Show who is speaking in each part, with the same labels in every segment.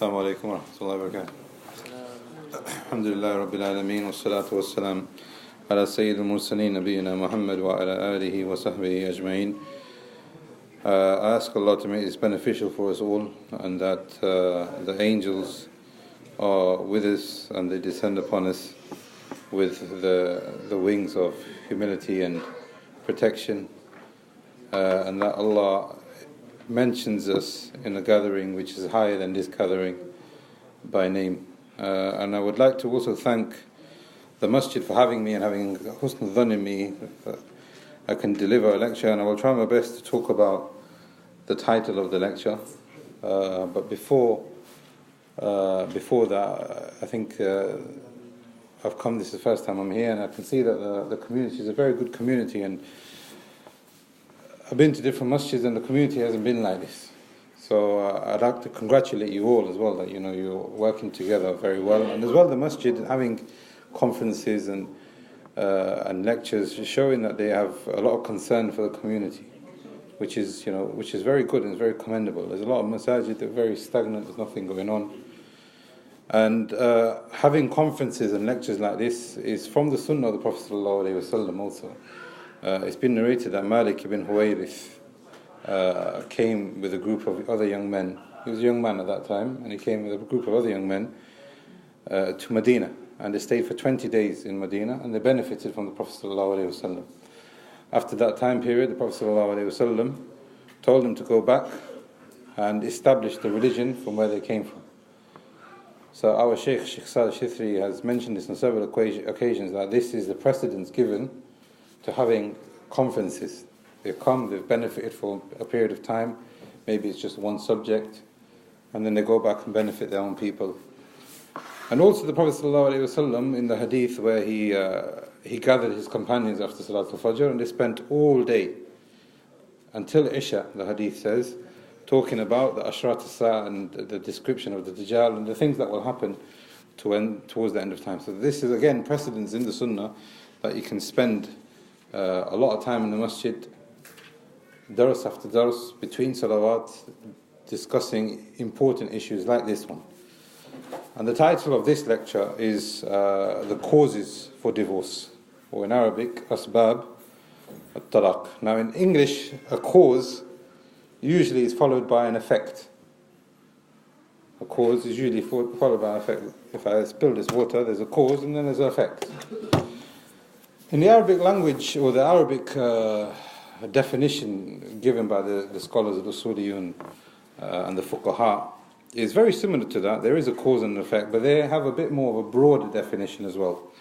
Speaker 1: السلام عليكم ورحمة الله وبركاته. الحمد لله رب العالمين والصلاة والسلام على سيد المرسلين نبينا محمد وعلى آله وصحبه أجمعين. I ask Allah to make this beneficial for us all, and that the angels are with us and they descend upon us with the wings of humility and protection, and that Allah mentions us in a gathering which is higher than this gathering by name. And I would like to also thank the masjid for having me and having husn dhan in me that I can deliver a lecture, and I will try my best to talk about the title of the lecture. But before that, I think I've come, this is the first time I'm here, and I can see that the community is a very good community, and I've been to different masjids and the community hasn't been like this. So I'd like to congratulate you all as well, that you're working together very well, and as well the masjid having conferences and lectures showing that they have a lot of concern for the community, which is very good and it's very commendable. There's a lot of masajid that are very stagnant, there's nothing going on. And having conferences and lectures like this is from the sunnah of the Prophet ﷺ also. It's been narrated that Malik ibn Huwayrith came with a group of other young men. He was a young man at that time, and he came with a group of other young men to Medina, and they stayed for 20 days in Medina, and they benefited from the Prophet ﷺ. After that time period, the Prophet ﷺ told them to go back and establish the religion from where they came from. So our Sheikh Salih Shithri has mentioned this on several occasions, that this is the precedence given to having conferences. They've come, they've benefited for a period of time, maybe it's just one subject, and then they go back and benefit their own people. And also the Prophet ﷺ in the hadith where he gathered his companions after Salatul Fajr, and they spent all day until Isha, the hadith says, talking about the Ashrat as-Sa'a and the description of the Jahl and the things that will happen towards the end of time. So this is again precedence in the Sunnah that you can spend a lot of time in the masjid, dars after dars, between salawat, discussing important issues like this one. And the title of this lecture is the causes for divorce, or in Arabic, asbab at-talaq. Now in English, a cause usually is followed by an effect. A cause is usually followed by an effect. If I spill this water, there's a cause and then there's an effect. In the Arabic language, or the Arabic definition given by the scholars of the Usuliyun and the Fuqaha, is very similar to that. There is a cause and an effect, but they have a bit more of a broader definition as well.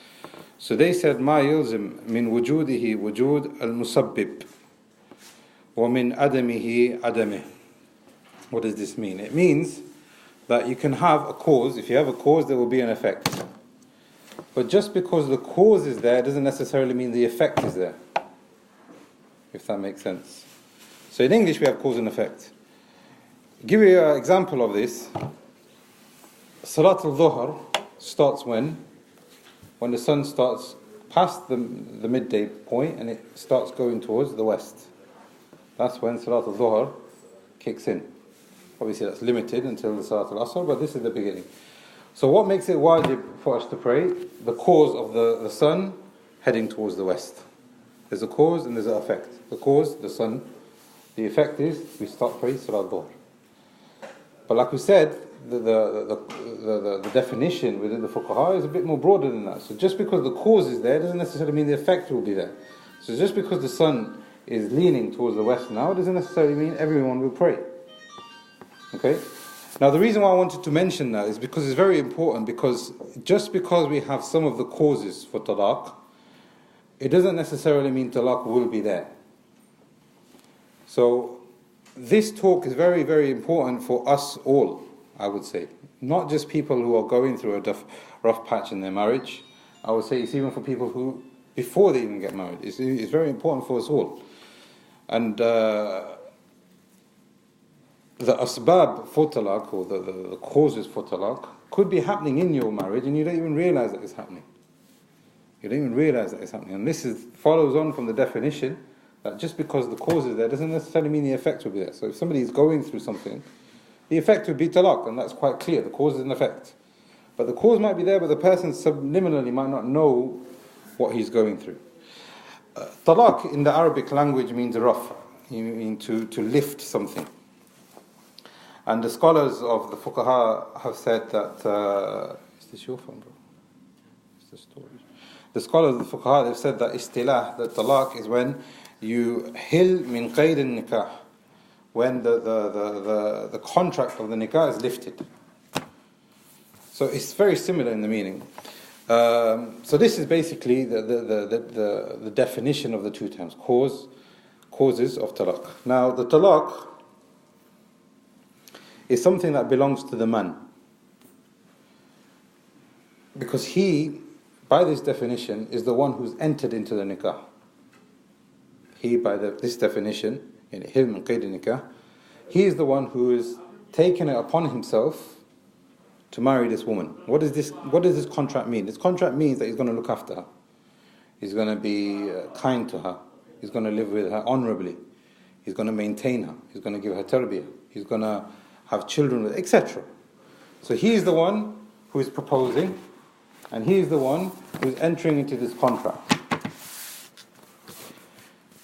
Speaker 1: So they said, مَا يلزم من وجوده وجود المسبب ومن عدمه عدمه. What does this mean? It means that you can have a cause. If you have a cause, there will be an effect. But just because the cause is there doesn't necessarily mean the effect is there, if that makes sense. So in English we have cause and effect. I'll give you an example of this. Salat al-Dhuhr starts when the sun starts past the midday point and it starts going towards the west. That's when Salat al-Dhuhr kicks in. Obviously that's limited until the Salat al-Asr, but this is the beginning. So what makes it wajib for us to pray? The cause of the sun heading towards the west. There's a cause and there's an effect. The cause, the sun. The effect is we start praying Salat Dhuhr. But like we said, the definition within the fuqaha is a bit more broader than that. So just because the cause is there doesn't necessarily mean the effect will be there. So just because the sun is leaning towards the west now doesn't necessarily mean everyone will pray. Okay? Now the reason why I wanted to mention that is because it's very important, because just because we have some of the causes for talaq, it doesn't necessarily mean talaq will be there. So this talk is very, very important for us all, I would say. Not just people who are going through a rough patch in their marriage. I would say it's even for people who, before they even get married, it's very important for us all. And the asbab for talaq, or the causes for talaq, could be happening in your marriage and you don't even realize that it's happening. You don't even realize that it's happening. And this follows on from the definition that just because the cause is there doesn't necessarily mean the effect will be there. So if somebody is going through something the effect would be talaq, and that's quite clear, the cause is an effect. But the cause might be there, but the person subliminally might not know what he's going through. Talaq in the Arabic language means raf, means to lift something. And the scholars of the fuqaha have said that, is this your phone, bro? Is this storage? The scholars of the fuqaha have said that istilah, that talaq is when you hil min qayd al-nikah, when the contract of the nikah is lifted. So it's very similar in the meaning. So this is basically the definition of the two terms, causes of talaq. Now the talaq is something that belongs to the man, because he, by this definition, is the one who's entered into the nikah. He, by this definition, in hilm and qayd nikah, he is the one who is taken it upon himself to marry this woman. What does this contract mean? This contract means that he's going to look after her. He's going to be kind to her. He's going to live with her honorably. He's going to maintain her. He's going to give her tarbiyyah. He's going to have children with, etc. So he's the one who is proposing, and he's the one who is entering into this contract.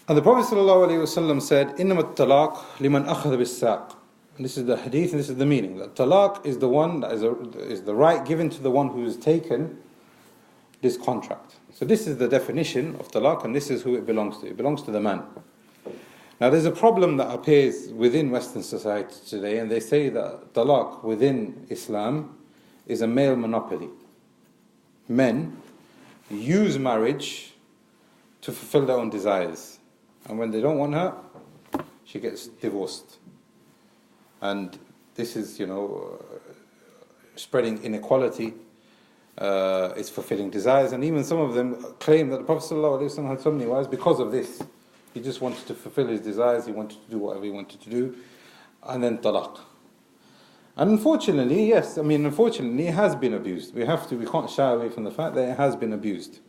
Speaker 1: And the Prophet ﷺ said, إِنَّمَا الطَّلَاقُ لِمَنْ أَخَذَ بِالسَّاقِ. And this is the hadith, and this is the meaning. That talaq is the one that is the right given to the one who has taken this contract. So this is the definition of talaq, and this is who it belongs to. It belongs to the man. Now there's a problem that appears within Western society today, and they say that talaq within Islam is a male monopoly. Men use marriage to fulfill their own desires, and when they don't want her, she gets divorced. And this is, spreading inequality, it's fulfilling desires, and even some of them claim that the Prophet ﷺ had so many wives because of this. He just wanted to fulfill his desires, he wanted to do whatever he wanted to do, and then talaq. And unfortunately, it has been abused. We can't shy away from the fact that it has been abused.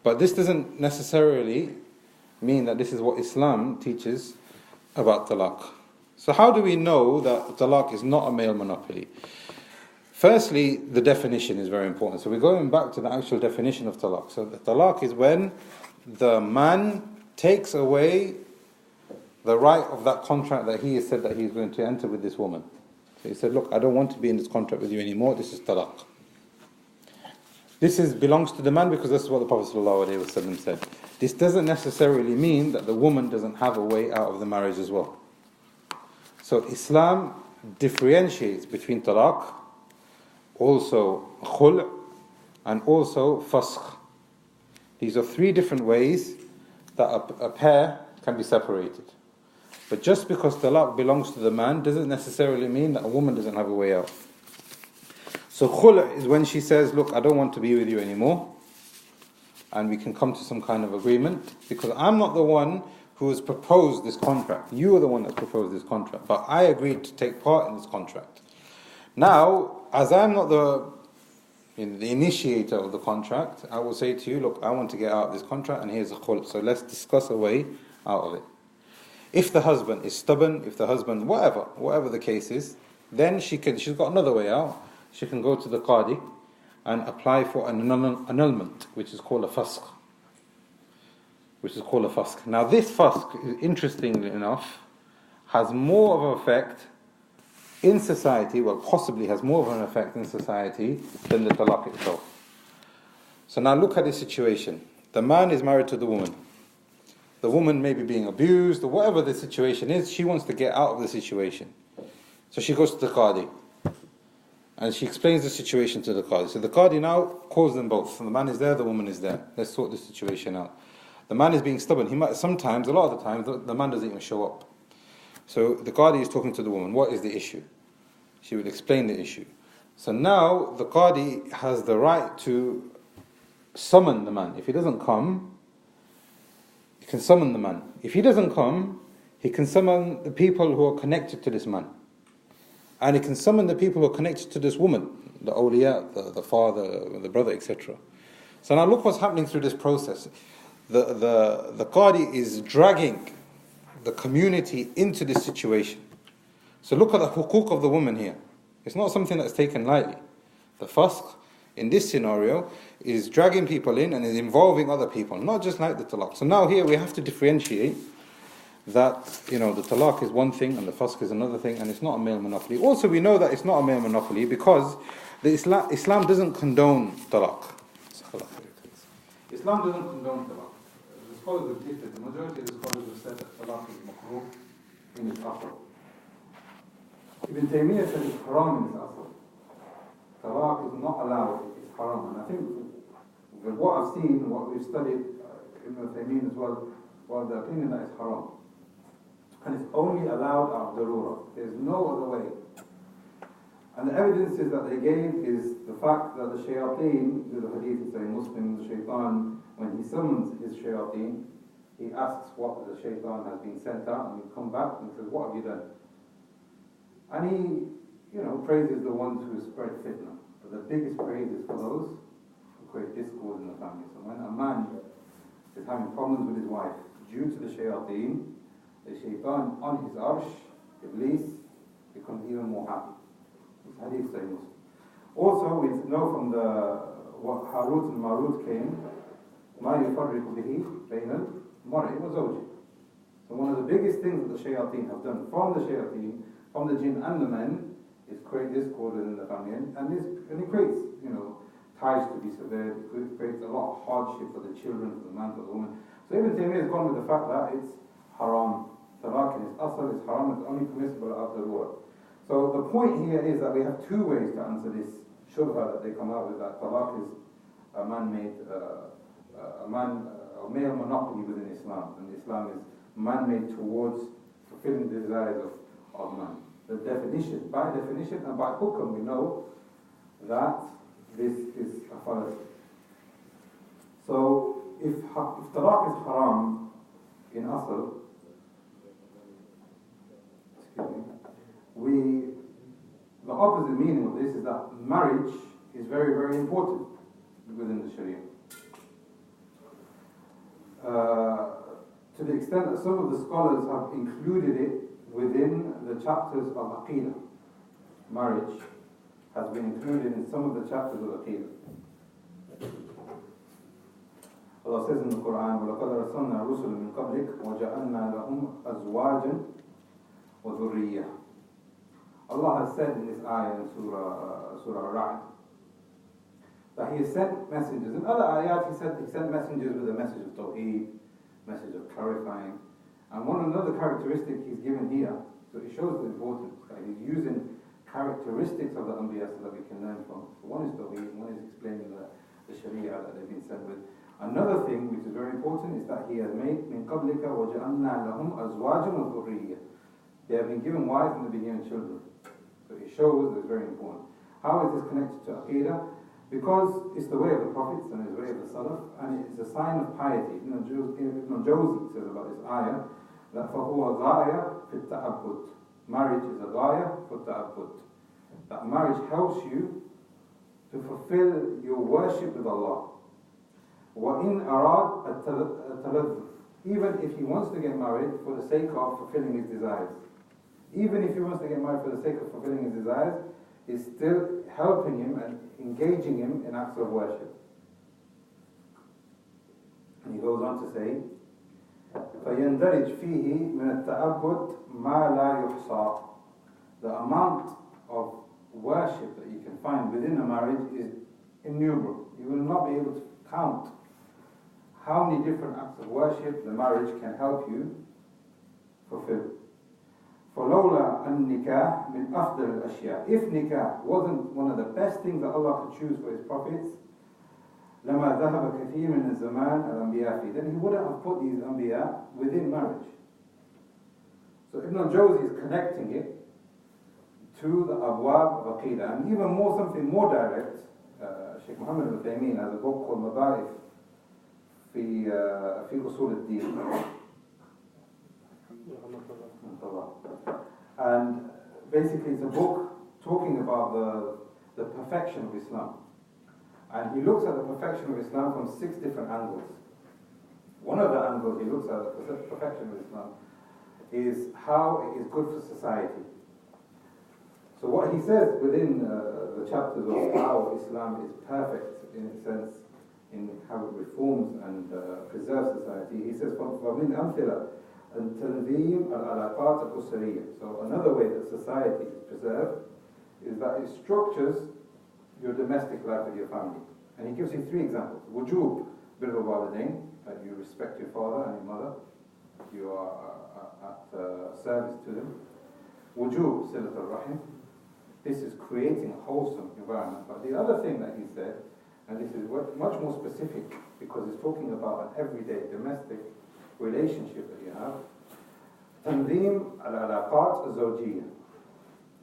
Speaker 1: But this doesn't necessarily mean that this is what Islam teaches about talaq. So how do we know that talaq is not a male monopoly? Firstly, the definition is very important. So we're going back to the actual definition of talaq. So the talaq is when the man takes away the right of that contract that he has said that he's going to enter with this woman. So he said, look, I don't want to be in this contract with you anymore, this is talaq. This belongs to the man because this is what the Prophet ﷺ said. This doesn't necessarily mean that the woman doesn't have a way out of the marriage as well. So Islam differentiates between talaq, also khul', and also fasq. These are three different ways that a pair can be separated. But just because talaq belongs to the man doesn't necessarily mean that a woman doesn't have a way out. So khul' is when she says, look, I don't want to be with you anymore, and we can come to some kind of agreement, because I'm not the one who has proposed this contract. You are the one that's proposed this contract, but I agreed to take part in this contract. Now, as I'm not the initiator of the contract, I will say to you, look, I want to get out of this contract, and here's a khul'. So let's discuss a way out of it. If the husband is stubborn, whatever the case is, then she's got another way out. She can go to the qadi and apply for an annulment, which is called a fasq. Now this fasq, interestingly enough, has more of an effect in society, possibly has more of an effect in society than the talaq itself. So now look at this situation. The man is married to the woman. The woman may be being abused, or whatever the situation is, she wants to get out of the situation. So she goes to the qadi, and she explains the situation to the qadi. So the qadi now calls them both. So the man is there, the woman is there. Let's sort this situation out. The man is being stubborn. A lot of the times, the man doesn't even show up. So the qadi is talking to the woman. What is the issue? She will explain the issue. So now the qadi has the right to summon the man. If he doesn't come, he can summon the man. If he doesn't come, he can summon the people who are connected to this man. And he can summon the people who are connected to this woman, the awliya, the father, the brother, etc. So now look what's happening through this process. The qadi is dragging the community into this situation. So look at the hukuk of the woman here. It's not something that's taken lightly. The fasq in this scenario is dragging people in and is involving other people, not just like the talaq. So now here we have to differentiate that, the talaq is one thing and the fasq is another thing, and it's not a male monopoly. Also, we know that it's not a male monopoly because Islam doesn't condone talaq. Islam doesn't condone talaq. The scholars have differed. The majority of the scholars have said that talaq is makruh in its asl. Ibn Taymiyyah said it's haram in its asl. Talaq is not allowed, it's haram. And I think with what I've seen, what we've studied, Ibn Taymiyyah as well, the opinion that it's haram. And it's only allowed out of darura. There's no other way. And the evidences that they gave is the fact that the shayateen, the hadith is saying Muslim, the shaitan, when he summons his shayateen, he asks what the shaitan has been sent out, and he come back and says, what have you done? And he, praises the ones who spread fitna. But the biggest praise is for those who create discord in the family. So when a man is having problems with his wife due to the shayateen, the shaitan on his arsh, Iblis, becomes even more happy. This hadith says. Also, we know from what Harut and Marut came, مَا يُفَرِّقُ بِهِ بَيْنَ الْمَرْءِ وَزَوْجِهِ. So one of the biggest things that the shayateen have done from the shayateen, from the jinn and the men, is create discord within the family. And it creates, ties to be severed, it creates a lot of hardship for the children, for the man, for the woman. So Ibn Taymiyyah has gone with the fact that it's haram. Talaq in its asl is haram, it's only permissible after the war. So the point here is that we have two ways to answer this shubha that they come out with, that talaq is a man-made, a male monopoly within Islam, and Islam is man-made towards fulfilling the desires of man. The definition, by definition and by hukam, we know that this is a fallacy. So if talaq is haram in asl, the opposite meaning of this is that marriage is very, very important within the Sharia. To the extent that some of the scholars have included it within the chapters of Aqidah. Marriage has been included in some of the chapters of Aqidah. Allah says in the Quran, وَلَقَدْ أَرْسَلْنَا رُسُلًا مِنْ قَبْلِكَ وَجَعَلْنَا لَهُمْ أَزْوَاجًا وَذُرِّيَّةً. Allah has said in this ayah in Surah Al-Ra'd that He has sent messengers. In other ayat He sent messengers with a message of Tawheed, message of clarifying. And another characteristic He's given here, so it shows the importance. He's using characteristics of the Anbiya so that we can learn from. So one is Tawheed, one is explaining the Sharia that they've been sent with. Another thing which is very important is that He has made مِنْ قَبْلِكَ وَجَعَلْنَا لَهُمْ أَزْوَاجًا وَذُرِّيَّةً. They have been given wives and they've been given children. So it shows that it's very important. How is this connected to Aqidah? Because it's the way of the prophets and it's the way of the Salaf, and it's a sign of piety. Ibn Jawzi says about this ayah that فَهُوَ غَايَةٌ فِي التَّعَبُّدِ. Marriage is a ghaya for ta'abbud. That marriage helps you to fulfill your worship with Allah. وَإِنْ أَرَادَ التَّلَذُّذ. Even if he wants to get married for the sake of fulfilling his desires. Even if he wants to get married for the sake of fulfilling his desires, it's still helping him and engaging him in acts of worship. And he goes on to say, فَيَنْدَرِجْ فِيهِ مِنَ التَّعَبُّدِ مَا لَا يُحْصَى. The amount of worship that you can find within a marriage is innumerable. You will not be able to count how many different acts of worship the marriage can help you fulfill. فَلَوْلَا النِّكَاحِ مِنْ أَفْضَلِ الْأَشْيَاءِ. If nikah wasn't one of the best things that Allah could choose for His prophets, لَمَا ذَهَبَ كَثِيرٌ مِنَ الزَّمَانِ الْأَنْبِيَاءِ فِيهِ. Then He wouldn't have put these anbiya within marriage. So Ibn al-Jawzi is connecting it to the abwab of Aqidah. And even more, something more direct, Sheikh Muhammad al-Uthaymeen has a book called Mabarif في أصول الدين. And basically it's a book talking about the perfection of Islam. And he looks at the perfection of Islam from 6 different angles. One of the angles he looks at the perfection of Islam is how it is good for society. So what he says within the chapters of how Islam is perfect in its sense, in how it reforms and preserves society, he says, فَمِنْ أَمْثِلَةٍ التنظيم العلاقات الأسرية. So another way that society is preserved is that it structures your domestic life with your family. And he gives you 3 examples. وجوب بر الوالدين, that you respect your father and your mother, you are at service to them. وجوب صلة الرحم, this is creating a wholesome environment. But the other thing that he said, and this is much more specific because it's talking about an everyday domestic relationship that you have, تنظيم العلاقات الزوجية.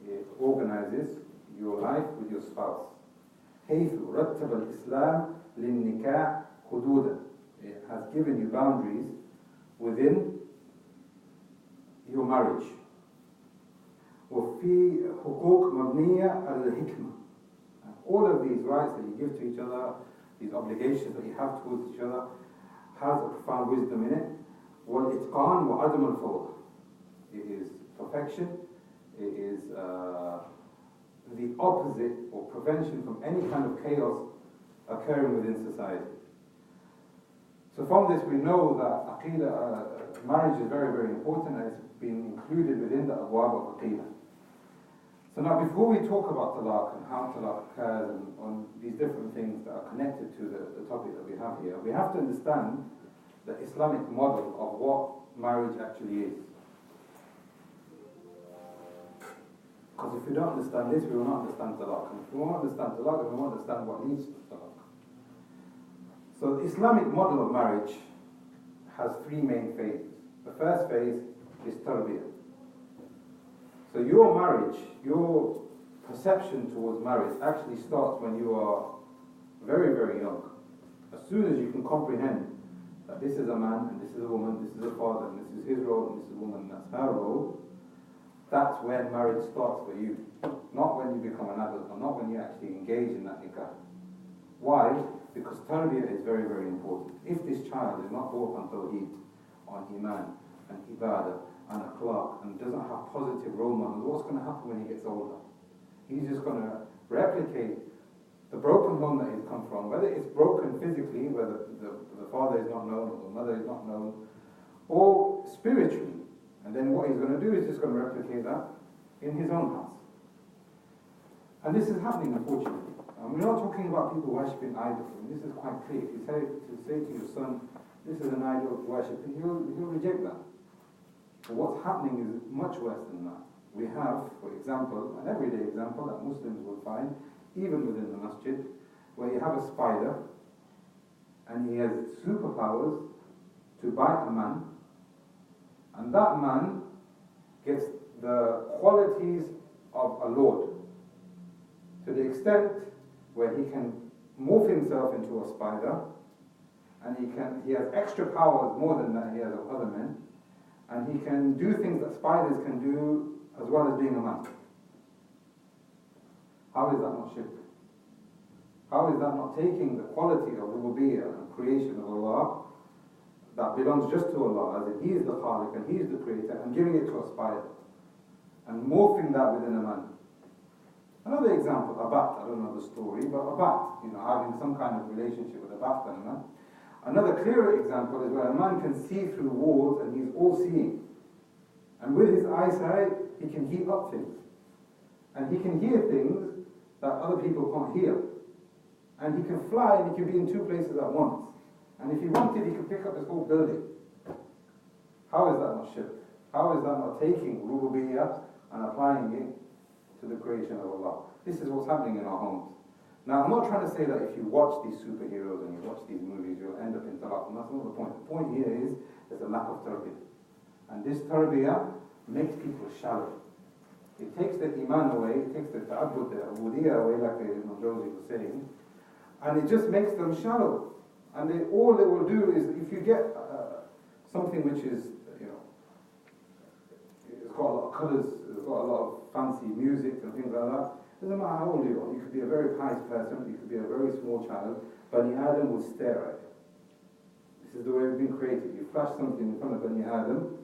Speaker 1: It organizes your life with your spouse. حيث رتب الإسلام للنكاح حدودا. It has given you boundaries within your marriage. وفي حقوق مبنية على الحكمة. All of these rights that you give to each other, these obligations that you have towards each other, has a profound wisdom in it. والإتقان وعدم الفوضى. It is perfection. It is the opposite or prevention from any kind of chaos occurring within society. So from this we know that Aqidah, marriage is very, very important, and it's been included within the abwab of Aqidah. So now before we talk about Talaq and how Talaq occurs and on these different things that are connected to the topic that we have here, we have to understand the Islamic model of what marriage actually is. Because if we don't understand this, we will not understand Talaq. And if we won't understand Talaq, then we won't understand what leads to Talaq. So the Islamic model of marriage has 3 main phases. The first phase is Tarbiyyah. So your marriage, your perception towards marriage actually starts when you are very, very young. As soon as you can comprehend that this is a man and this is a woman, this is a father and this is his role and this is a woman and that's her role, that's when marriage starts for you. Not when you become an adult or not when you actually engage in that nikah. Why? Because Tarbiyyah is very, very important. If this child is not brought on Tawheed, on Eman and Ibadah and Akhlaq and doesn't have positive role models, what's going to happen when he gets older? He's just going to replicate the broken home that he's come from, whether it's broken physically, whether the father is not known or the mother is not known, or spiritually. And then what he's going to do is just going to replicate that in his own house. And this is happening, unfortunately. And we're not talking about people worshipping idols. I mean, this is quite clear. If you say to your son, this is an idol worship, he'll reject that. But what's happening is much worse than that. We have, for example, an everyday example that Muslims will find, even within the masjid, where you have a spider and he has superpowers to bite a man, and that man gets the qualities of a lord to the extent where he can morph himself into a spider, and he has extra powers more than that he has of other men, and he can do things that spiders can do as well as being a man. How is that not shirk? How is that not taking the quality of rububiyyah and creation of Allah that belongs just to Allah, as if He is the Khaliq and He is the Creator, and giving it to a spider and morphing that within a man? Another example, a bat. I don't know the story, but a bat, having some kind of relationship with a bat and a man. Another clearer example is where a man can see through walls and he's all-seeing. And with his eyesight, he can heat up things. And he can hear things that other people can't hear. And he can fly and he can be in 2 places at once. And if he wanted, he could pick up this whole building. How is that not shirk? How is that not taking rububiyyah and applying it to the creation of Allah? This is what's happening in our homes. Now, I'm not trying to say that if you watch these superheroes and you watch these movies, you'll end up in talaq. And that's not the point. The point here is there's a lack of tarbiyyah. And this tarbiyyah makes people shallow. It takes the iman away, it takes the ta'abbud, the ubudiyyah away, like Ibn Jawzi was saying, and it just makes them shallow. And all they will do is, if you get something which is, it's got a lot of colours, it's got a lot of fancy music and things like that, doesn't matter how old you are. You could be a very pious person, you could be a very small child, Bani Adam will stare at it. This is the way we've been created. You flash something in front of Bani Adam,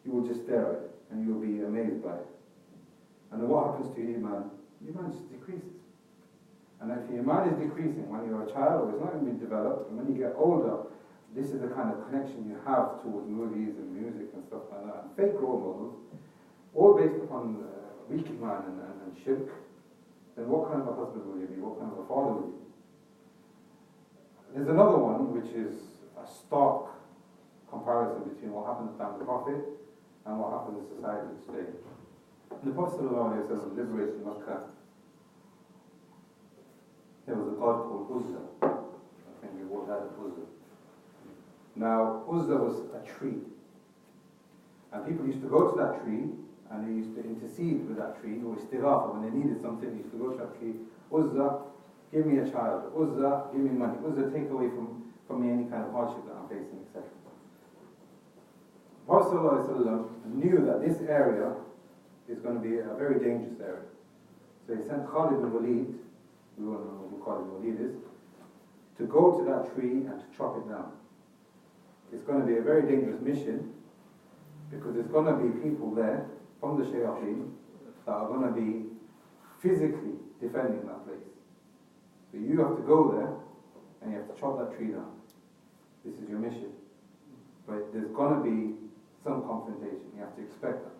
Speaker 1: you will just stare at it, and you will be amazed by it. And then what happens to your Iman? Your Iman just decreases. And if your Iman is decreasing when you're a child, or it's not even been developed, and when you get older, this is the kind of connection you have towards movies and music and stuff like that, and fake role models, all based upon weak Iman and shirk, then what kind of a husband will you be? What kind of a father will you be? There's another one which is a stark comparison between what happened at the time of the Prophet and what happened in society today. The Prophet ﷺ liberated Makkah. There was a god called Uzza. I think we all had Uzza. Now, Uzza was a tree. And people used to go to that tree and they used to intercede with that tree, or istighatha, when they needed something, they used to go to that tree. Uzza, give me a child. Uzza, give me money. Uzza, take away from me any kind of hardship that I'm facing, etc. Prophet ﷺ knew that this area is going to be a very dangerous area. So he sent Khalid bin Walid, we all know who Khalid bin Walid is, to go to that tree and to chop it down. It's going to be a very dangerous mission, because there's going to be people there from the shayateen that are going to be physically defending that place. So you have to go there and you have to chop that tree down. This is your mission. But there's going to be some confrontation. You have to expect that.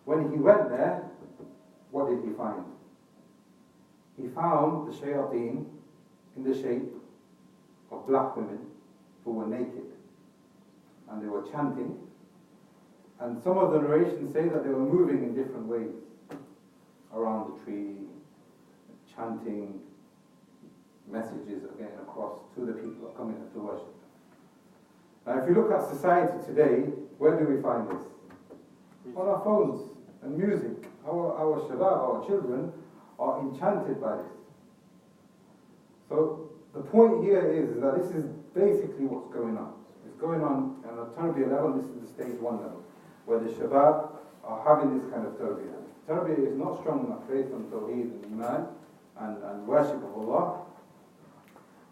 Speaker 1: When he went there, what did he find? He found the shayateen in the shape of black women who were naked. And they were chanting. And some of the narrations say that they were moving in different ways around the tree, chanting messages again across to the people who are coming to worship. Now if you look at society today, where do we find this? On our phones and music. Our shabab, our children are enchanted by this. So the point here is that this is basically what's going on. It's going on a Tarbiyyah level. This is the stage 1 level, where the shabab are having this kind of Tarbiyyah. Tarbiyyah is not strong enough based on Tawheed and Iman and worship of Allah.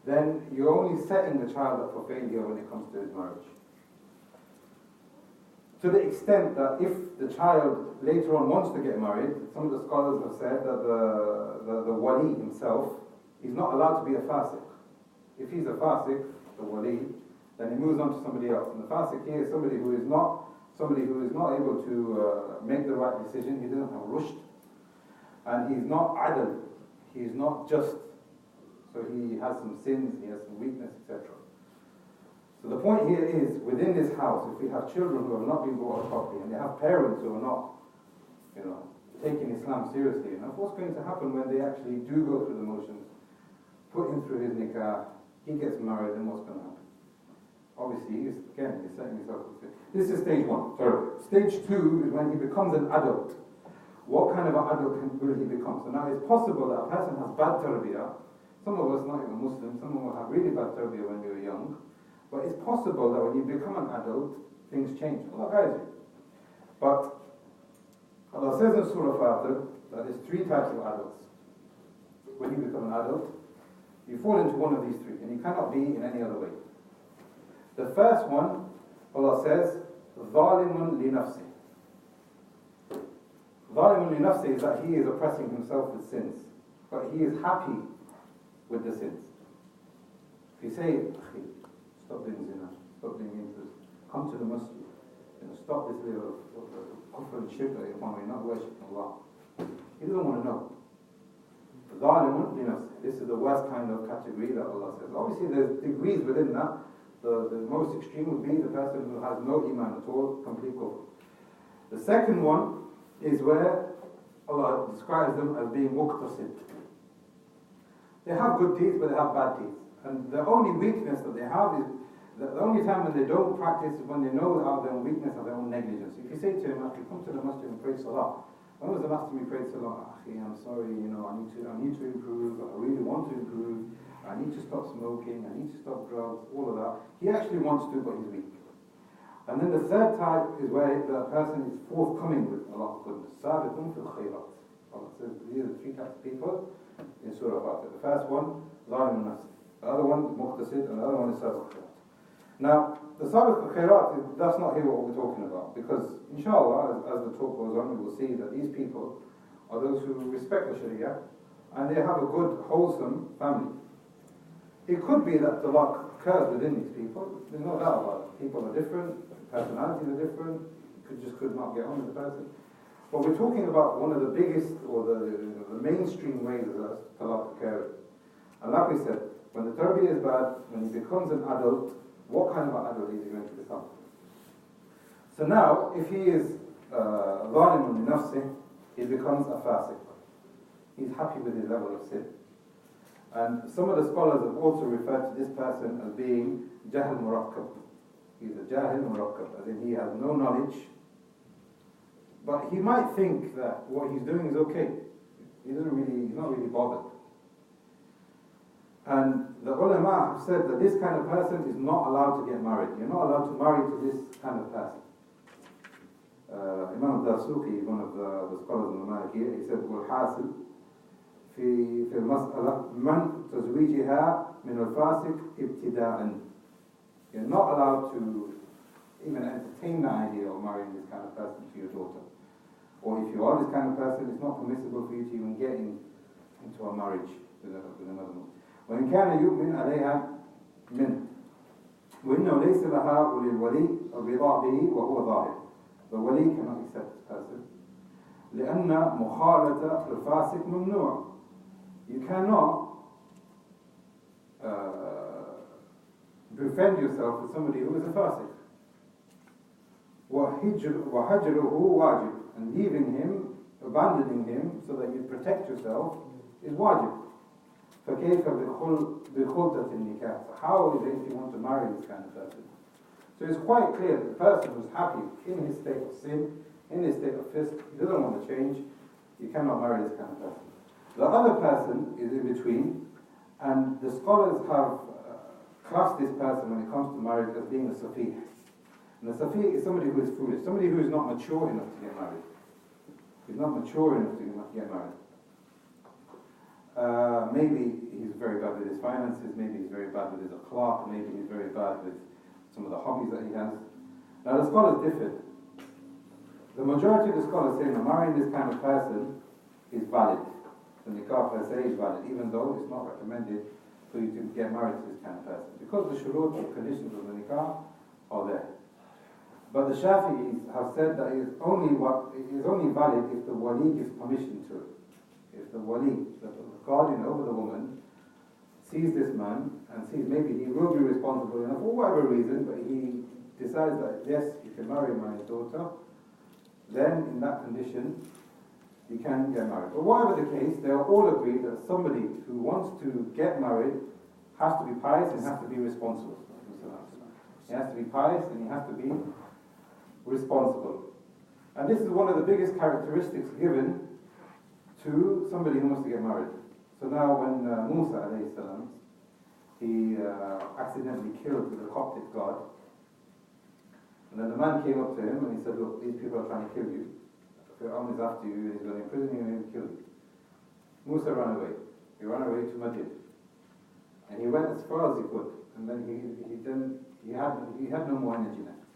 Speaker 1: Then you're only setting the child up for failure when it comes to his marriage. To the extent that if the child later on wants to get married, some of the scholars have said that the wali himself is not allowed to be a fasiq. If he's a fasiq, the wali, then he moves on to somebody else. And the fasiq here is somebody who is not able to make the right decision. He doesn't have rushd, and he's not adl. He's not just. So he has some sins, he has some weakness, etc. So the point here is, within this house, if we have children who have not been brought up properly, and they have parents who are not, taking Islam seriously enough, what's going to happen when they actually do go through the motions, put him through his nikah, he gets married, then what's going to happen? Obviously, he's setting himself up. This is stage 1. Sorry. Stage 2 is when he becomes an adult. What kind of an adult will he become? So now it's possible that a person has bad tarbiyyah. Some of us, not even Muslims, some of us have really bad tarbiyyah when we were young. But it's possible that when you become an adult, things change. Allah guides you. But Allah says in Surah Fatir that there's 3 types of adults. When you become an adult, you fall into one of these 3, and you cannot be in any other way. The first one, Allah says, ظَالِمٌ لِنَفْسِهِ. ظَالِمٌ لِنَفْسِهِ is that he is oppressing himself with sins. But he is happy with the sins. If you say, stop doing zina, stop doing incest, come to the masjid, stop this level of kufr and shirk that you're not worshipping Allah. He doesn't want to know. ظَالِمٌ لِنَفْسِهِ. This is the worst kind of category that Allah says. Obviously there's degrees within that. The most extreme would be the person who has no iman at all, complete kufr. The second one is where Allah describes them as being muqtasid. They have good deeds, but they have bad deeds. And the only weakness that they have is, the only time when they don't practice is when they know of their own weakness or their own negligence. If you say to him, "Akhi, come to the masjid and pray salah." When was the last time you prayed salah? "Akhi, I'm sorry, I need to improve, I really want to improve, I need to stop smoking, I need to stop drugs," all of that. He actually wants to, but he's weak. And then the third type is where the person is forthcoming with a lot of goodness. Sabiqun fil khayrat. Allah says these are the 3 types of people in Surah Bakr. The first one, zalim nafs. The other one, muqtasid, and the other one is sabiq khayrat. Now, the sabiq khairat, that's not here what we're talking about, because inshallah, as the talk goes on, we will see that these people are those who respect the Sharia, and they have a good, wholesome family. It could be that talaq occurs within these people, there's no doubt about it. People are different, personalities are different, could not get on with the person. But we're talking about one of the biggest, or the mainstream ways that talaq occurs. And like we said, when the tarbiyyah is bad, when he becomes an adult, what kind of an adult is he going to become? So now, if he is ظالم لنفسه, he becomes a fasiq. He's happy with his level of sin. And some of the scholars have also referred to this person as being Jahl murakkab. He's a Jahl murakkab, as in he has no knowledge, but he might think that what he's doing is okay. He's not really bothered. And the ulama have said that this kind of person is not allowed to get married. You're not allowed to marry to this kind of person. Imam al-Darsuqi, one of the scholars in the Malikiyya, he said, وَالْحَاسِلُ في المسألة من تزويجها من الفاسق ابتداءً. You're not allowed to even entertain the idea of marrying this kind of person to your daughter. Or if you are this kind of person, it's not permissible for you to even get into a marriage with another Muslim. وإن كان يؤمن عليها منه وإنه ليس لها وللولي الرضا به وهو ظاهر. The wali cannot accept this person لأن مخالطة الفاسق ممنوع. You cannot befriend yourself with somebody who is a fasiq. وَحَجْرُهُ واجب. And leaving him, abandoning him so that you protect yourself is wajib. فَكَيْفَ بِخُلْطَةِ النِّكَاحِ. So how is it if you want to marry this kind of person? So it's quite clear that the person who's happy in his state of sin, in his state of fisk, he doesn't want to change, you cannot marry this kind of person. The other person is in between, and the scholars have classed this person when it comes to marriage as being a safih. And a safih is somebody who is foolish, somebody who is not mature enough to get married. He's not mature enough to get married. Maybe he's very bad with his finances, maybe he's very bad with his akhlaq, maybe he's very bad with some of the hobbies that he has. Now the scholars differ. The majority of the scholars say that marrying this kind of person is valid. The nikah per se is valid, even though it's not recommended for you to get married to this kind of person, because the shurut, the conditions of the nikah are there. But the Shafi'is have said that it is only valid if the wali gives permission to it. If the wali, the guardian over the woman, sees this man and sees maybe he will be responsible enough for whatever reason, but he decides that yes, you can marry my daughter, then in that condition you can get married. But whatever the case, they are all agreed that somebody who wants to get married has to be pious and has to be responsible. He has to be pious and he has to be responsible. And this is one of the biggest characteristics given to somebody who wants to get married. So now when Musa alayhi salam, he accidentally killed the Coptic god, and then the man came up to him and he said, look, these people are trying to kill you. Fir'aun is after you, he's going to imprison you and he'll kill you. Musa ran away. He ran away to Madin. And he went as far as he could. And then he had no more energy left.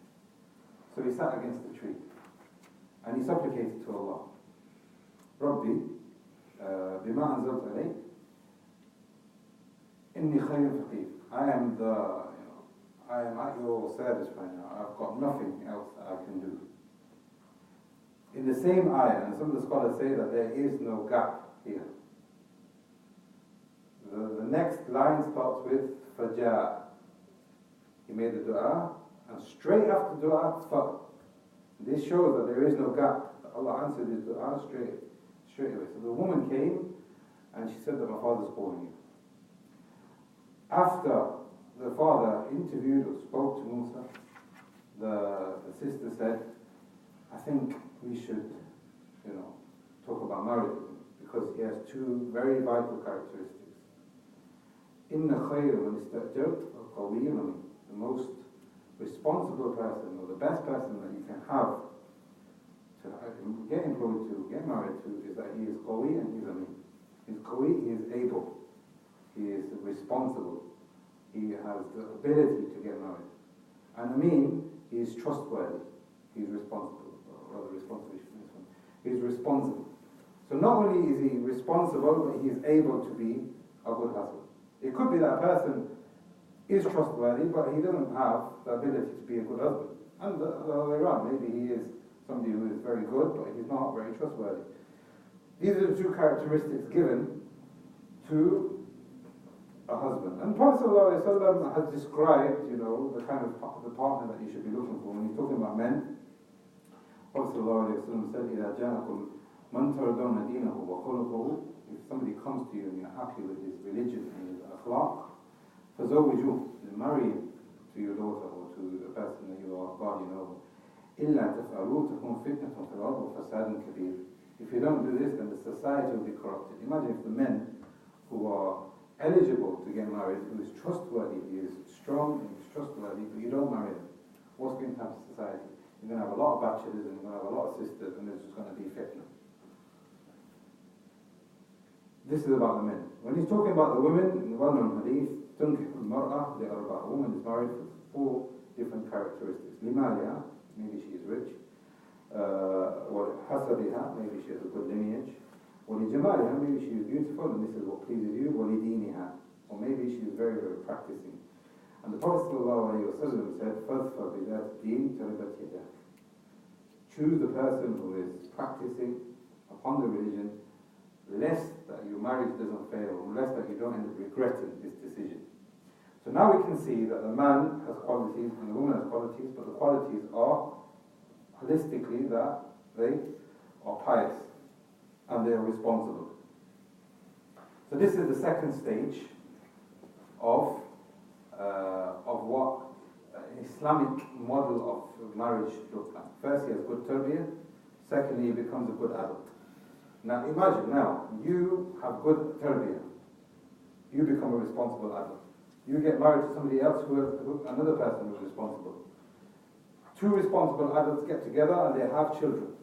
Speaker 1: So he sat against the tree. And he supplicated to Allah. Rabbi, bima anzalt alayk, inni khayr faqir. I am at your service right now. I've got nothing else that I can do. In the same ayah, and some of the scholars say that there is no gap here. The next line starts with Fajaa. He made the dua, and straight after dua, fa. This shows that there is no gap. Allah answered his dua straight away. So the woman came, and she said that my father's calling you. After the father interviewed or spoke to Musa, the sister said, I think we should, talk about marriage, because he has two very vital characteristics. Inna khayra man istajart al-qawiy amin. The most responsible person, or the best person that you can have to get employed to, get married to, is that he is qawi and he is amin. He's qawi, he is able, he is responsible, he has the ability to get married. And Amin, he is trustworthy. He is responsible. Or rather, responsible. He is responsible. So not only is he responsible, but he is able to be a good husband. It could be that a person is trustworthy, but he doesn't have the ability to be a good husband. And the other way around, maybe he is somebody who is very good, but he's not very trustworthy. These are the two characteristics given to a husband. And Prophet ﷺ has described, the kind of the partner that you should be looking for. When he's talking about men, Prophet ﷺ said, إِذَا جَاءَكُمْ مَنْ تَرْضَوْنَ دِينَهُ وَخُلُقَهُ. If somebody comes to you and you're happy with his religion and his akhlaq, فَزَوِّجُوهُ. Then marry him to your daughter or to the person that you are guardian over. إِلَّا تَفْعَلُوا تَكُنْ فِتْنَةٌ فِي الْأَرْضِ وَفَسَادٌ كَبِيرٌ. If you don't do this, then the society will be corrupted. Imagine if the men who are eligible to get married, who is trustworthy, he is strong and he's trustworthy, but you don't marry them. What's going to happen to society? You're going to have a lot of bachelors and you're going to have a lot of sisters, and there's just going to be fitna. This is about the men. When he's talking about the women, in the well-known hadith, تُنْكِحُ الْمَرْأَةِ لِأَرْبَعَ. A woman is married for 4 different characteristics. لِمَالِهَا, maybe she is rich. وَحَسَبِهَا, maybe she has a good lineage. وَلِجَمَالِهَا, maybe she is beautiful and this is what pleases you. وَلِدِينِهَا, or maybe she is very, very practicing. And the Prophet ﷺ said, فَاظْفَرْ بِذَاتِ الدِّينِ تَرِبَتْ يَدَاكَ. Choose the person who is practicing upon the religion, lest that your marriage doesn't fail, or lest that you don't end up regretting this decision. So now we can see that the man has qualities and the woman has qualities, but the qualities are holistically that they are pious and they are responsible. So this is the second stage of what an Islamic model of marriage looks like. First, he has good tarbiyyah. Secondly, he becomes a good adult. Now imagine, you have good tarbiyyah. You become a responsible adult. You get married to somebody else another person who is responsible. 2 responsible adults get together and they have children.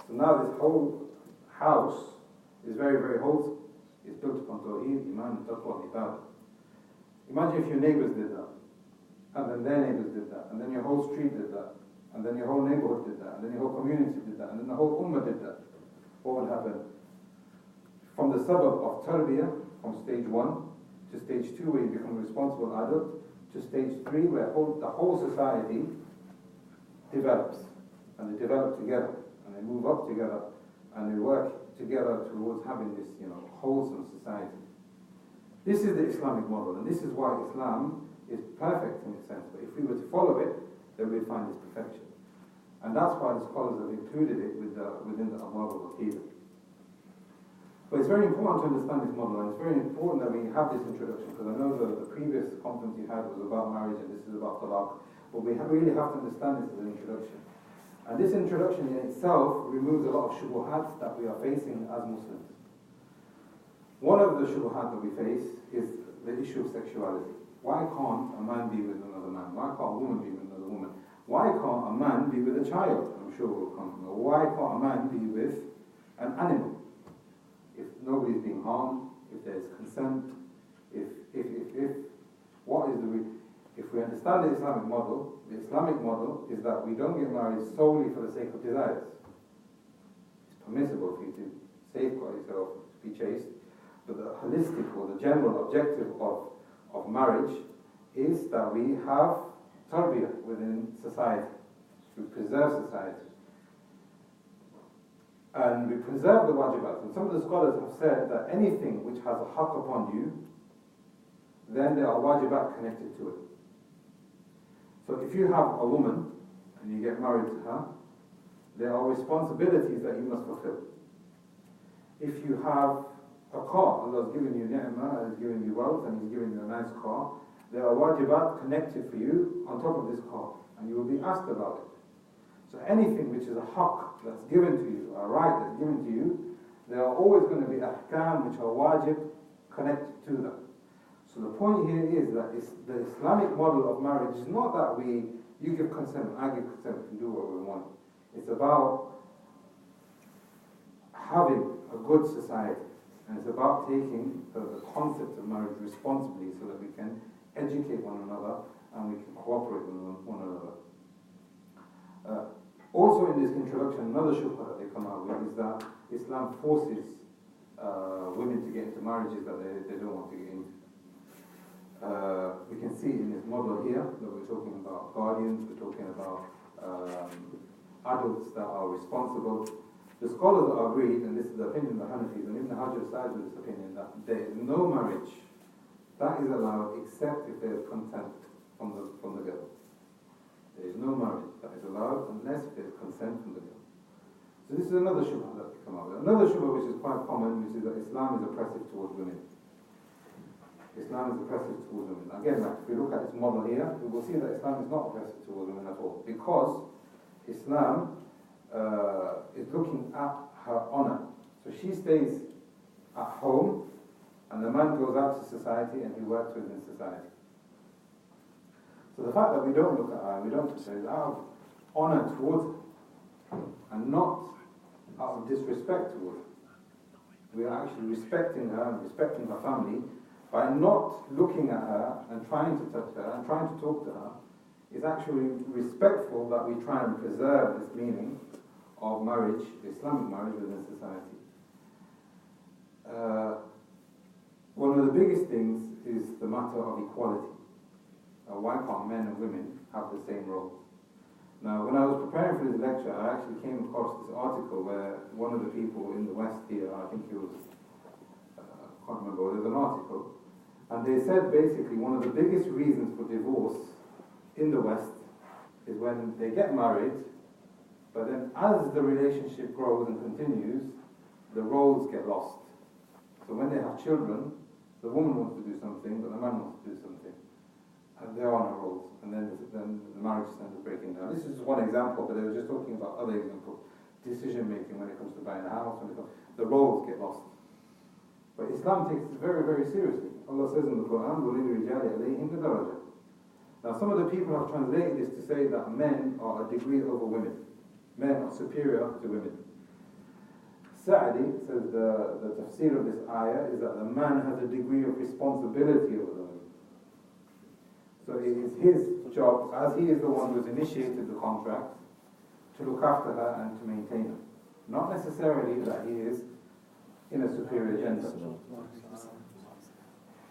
Speaker 1: So now this whole house is very, very wholesome. It's built upon Tawheed, Iman, Taqwa, Ibadah. Imagine if your neighbors did that, and then their neighbors did that, and then your whole street did that, and then your whole neighborhood did that, and then your whole community did that, and then the whole ummah did that. What would happen? From the suburb of Tarbiyyah, from stage 1 to stage 2, where you become a responsible adult, to stage 3, where the whole society develops, and they develop together, and they move up together, and they work together towards having this, wholesome society. This is the Islamic model, and this is why Islam is perfect in its sense. But if we were to follow it, then we'd find this perfection. And that's why the scholars have included it within the Abwab of Aqidah. But it's very important to understand this model, and it's very important that we have this introduction, because I know the previous conference you had was about marriage, and this is about Talaq. But we really have to understand this as an introduction. And this introduction in itself removes a lot of shubuhat that we are facing as Muslims. One of the shubuhat that we face is the issue of sexuality. Why can't a man be with another man? Why can't a woman be with another woman? Why can't a man be with a child? I'm sure we'll come. Why can't a man be with an animal? If nobody's being harmed, if there's consent, what is the reason? If we understand the Islamic model is that we don't get married solely for the sake of desires. It's permissible for you to safeguard yourself, to be chaste, but the holistic or the general objective of marriage is that we have tarbiyyah within society. We preserve society. And we preserve the wajibat. And some of the scholars have said that anything which has a haqq upon you, then there are wajibat connected to it. So if you have a woman and you get married to her, there are responsibilities that you must fulfill. If you have a car, Allah has given you ni'mah, Allah has given you wealth, and He's given you a nice car, there are wajibat connected for you on top of this car, and you will be asked about it. So anything which is a haqq that's given to you, a right that's given to you, there are always going to be ahkam which are wajib connected to them. So the point here is that the Islamic model of marriage is not that you give consent, I give consent, we can do what we want. It's about having a good society, and it's about taking the concept of marriage responsibly so that we can educate one another and we can cooperate with one another. Also in this introduction, another shubha that they come out with is that Islam forces women to get into marriages that they don't want to get into. We can see in this model here that we're talking about guardians, we're talking about adults that are responsible. The scholars are agreed, and this is the opinion of the Hanafis, and Ibn Hajar sides with this opinion, that there is no marriage that is allowed except if there is consent from the girl. There is no marriage that is allowed unless there is consent from the girl. So this is another shubha that we come up with. Another shubha which is quite common, which is that Islam is oppressive towards women. Islam is oppressive towards women. Again, like if we look at this model here, we will see that Islam is not oppressive towards women at all, because Islam is looking at her honor. So she stays at home, and the man goes out to society and he works within society. So the fact that we don't look at her, we don't say, is out of honor towards her, and not out of disrespect towards her. We are actually respecting her and respecting her family by not looking at her and trying to touch her and trying to talk to her. It's actually respectful that we try and preserve this meaning of marriage, Islamic marriage within society. One of the biggest things is the matter of equality. Why can't men and women have the same roles? Now, when I was preparing for this lecture, I actually came across this article where one of the people in the West here, I think he was, I can't remember, there's an article, and they said basically one of the biggest reasons for divorce in the West is when they get married, but then as the relationship grows and continues, the roles get lost. So when they have children, the woman wants to do something, but the man wants to do something. And there are no roles. And then the marriage ends up breaking down. This is just one example, but they were just talking about other examples. Decision making when it comes to buying a house, the roles get lost. But Islam takes it very, very seriously. Allah says in the Quran, وَلِلْرِجَالِ عَلَيْهِمْ دَرَجَةٌ. Now some of the people have translated this to say that men are a degree over women. Men are superior to women. Sa'di says the tafsir of this ayah is that the man has a degree of responsibility over the woman. So it is his job, as he is the one who has initiated the contract, to look after her and to maintain her. Not necessarily that he is in a superior gender.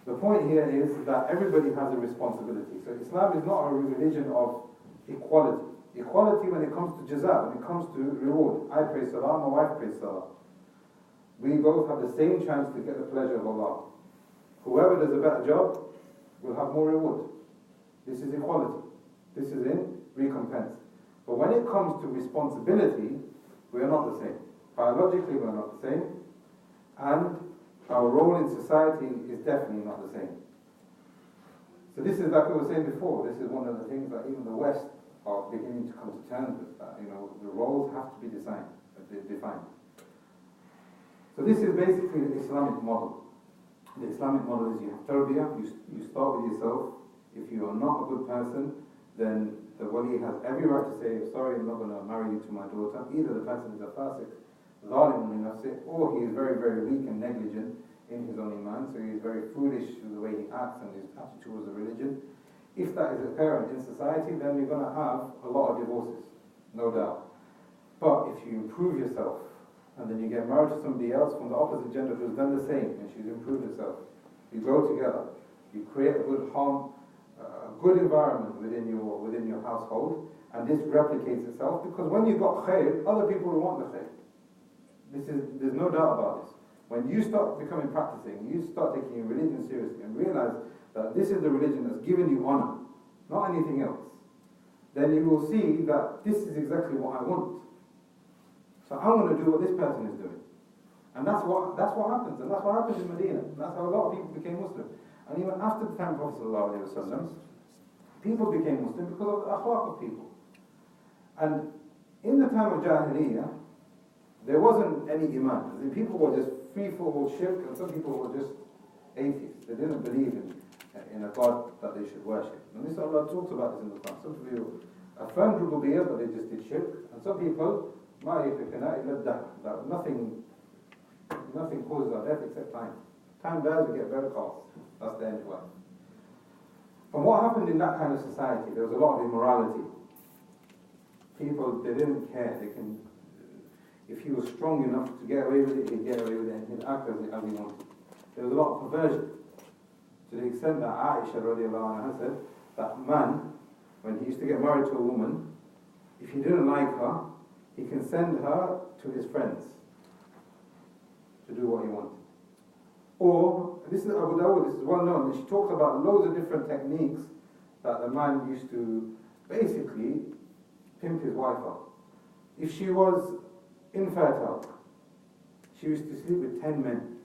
Speaker 1: The point here is that everybody has a responsibility. So Islam is not a religion of equality. Equality when it comes to jaza, when it comes to reward. I pray salah, my wife prays salah. We both have the same chance to get the pleasure of Allah. Whoever does a better job will have more reward. This is equality. This is in recompense. But when it comes to responsibility, we are not the same. Biologically, we are not the same. And our role in society is definitely not the same. So this is like we were saying before, this is one of the things that even the West are beginning to come to terms with. That, the roles have to be defined. So this is basically the Islamic model. The Islamic model is you have Tarbiyyah, you start with yourself. If you are not a good person, then the wali has every right to say, sorry, I'm not going to marry you to my daughter. Either the person is a fasiq, zalim in nafsih, or he is very, very weak and negligent in his own iman, so he is very foolish in the way he acts and his attitude towards the religion. If that is apparent in society, then you're going to have a lot of divorces, no doubt. But if you improve yourself, and then you get married to somebody else from the opposite gender who's done the same, and she's improved herself, you grow together, you create a good home, a good environment within your household, and this replicates itself, because when you've got khair, other people will want the khair. There's no doubt about this. When you start becoming practicing, you start taking your religion seriously and realize that this is the religion that's given you honor, not anything else, then you will see that this is exactly what I want. So I want to do what this person is doing. And that's what happens, and that's what happened in Medina. And that's how a lot of people became Muslim. And even after the time of Prophet ﷺ, people became Muslim because of the akhlaq of people. And in the time of Jahiliyyah, there wasn't any Iman. The people were just free for all shirk, and some people were just atheists. They didn't believe in a God that they should worship. And this Allah talks about this in the Quran. Some people affirmed rububiyyah, but they just did shirk. And some people, that nothing causes our death except time. Time dies, we get better calls. That's the end of life. And what happened in that kind of society, there was a lot of immorality. People, they didn't care. If he was strong enough to get away with it, he'd get away with it and he'd act as he wanted. There was a lot of perversion, to the extent that Aisha radiallahu anha said that a man, when he used to get married to a woman, if he didn't like her, he can send her to his friends to do what he wanted. Or, this is Abu Dawud, this is well known, and she talks about loads of different techniques that the man used to basically pimp his wife up. If she was infertile, she used to sleep with 10 men.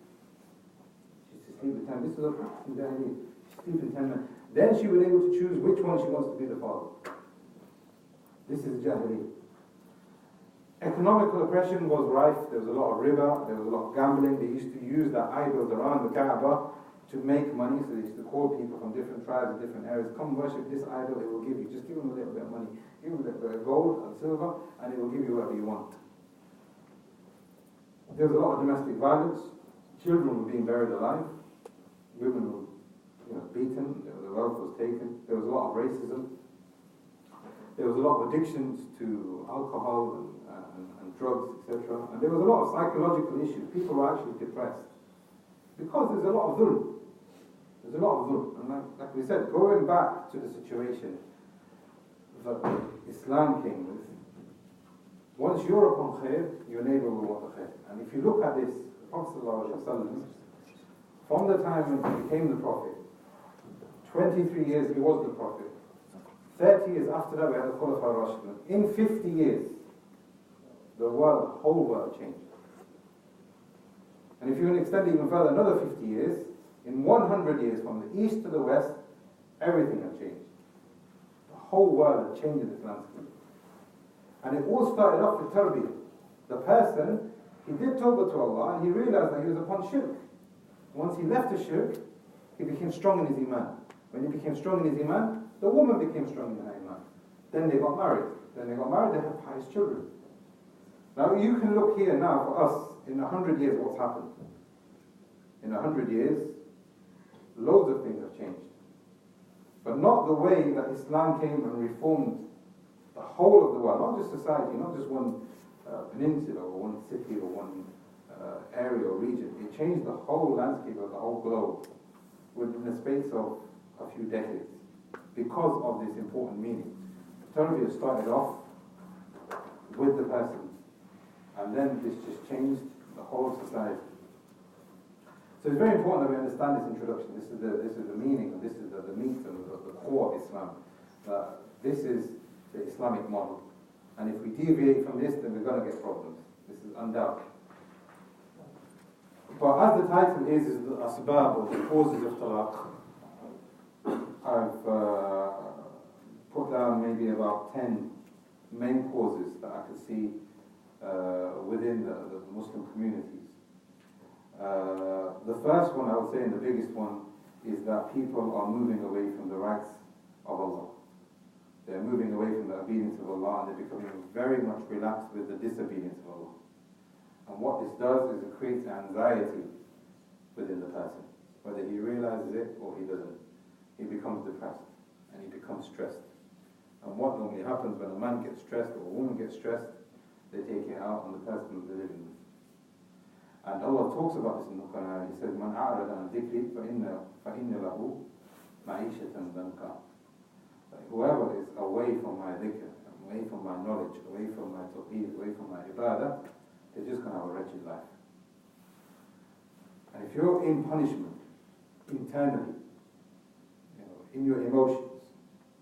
Speaker 1: She used to sleep with 10. This is a practice in Jahiliyyah. She sleep with 10 men. Then she was able to choose which one she wants to be the father. This is Jahiliyyah. Economical oppression was rife. There was a lot of riba, there was a lot of gambling. They used to use the idols around the Kaaba to make money. So they used to call people from different tribes, different areas, come worship this idol, it will give you. Just give them a little bit of money. Give them a little bit of gold and silver, and it will give you whatever you want. There was a lot of domestic violence. Children were being buried alive. Women were beaten. The wealth was taken. There was a lot of racism. There was a lot of addictions to alcohol and drugs, etc. And there was a lot of psychological issues. People were actually depressed. Because there's a lot of dhulm. There's a lot of dhulm. And like we said, going back to the situation that Islam came with, once you're upon khair, your neighbor will want the khair. And if you look at this, the Prophet ﷺ, from the time when he became the Prophet, 23 years he was the Prophet. 30 years after that we had the Khulafa Rashidun. In 50 years, the whole world changed. And if you can extend it even further, another 50 years, in 100 years from the east to the west, everything had changed. The whole world had changed in its landscape. And it all started off with Tarbiyyah. The person, he did tawbah to Allah and he realized that he was upon shirk. Once he left the shirk, he became strong in his Iman. When he became strong in his Iman, the woman became strong in her Iman. Then they got married. They had pious children. Now you can look here now for us, in 100 years what's happened. In 100 years, loads of things have changed. But not the way that Islam came and reformed the whole of the world, not just society, not just one peninsula or one city or one area or region. It changed the whole landscape of the whole globe within the space of a few decades because of this important meaning. Tarbiyyah started off with the person, and then this just changed the whole society. So it's very important that we understand this introduction. This is the meaning, and this is the meat and the core of Islam. This is the Islamic model. And if we deviate from this, then we're going to get problems. This is undoubted. But as the title is the asbab, or the causes of talaq, I've put down maybe about 10 main causes that I could see within the Muslim communities. The first one, I would say, and the biggest one, is that people are moving away from the rights of Allah. They're moving away from the obedience of Allah, and they're becoming very much relaxed with the disobedience of Allah. And what this does is it creates anxiety within the person, whether he realizes it or he doesn't. He becomes depressed and he becomes stressed. And what normally happens when a man gets stressed or a woman gets stressed, they take it out on the person they're living with. And Allah talks about this in the Quran. He says, "Man a'rada an dhikri fa inna lahu ma'ishatan danka." Whoever is away from my dhikr, away from my knowledge, away from my tawheed, away from my ibadah, they're just going to have a wretched life. And if you're in punishment internally, in your emotions,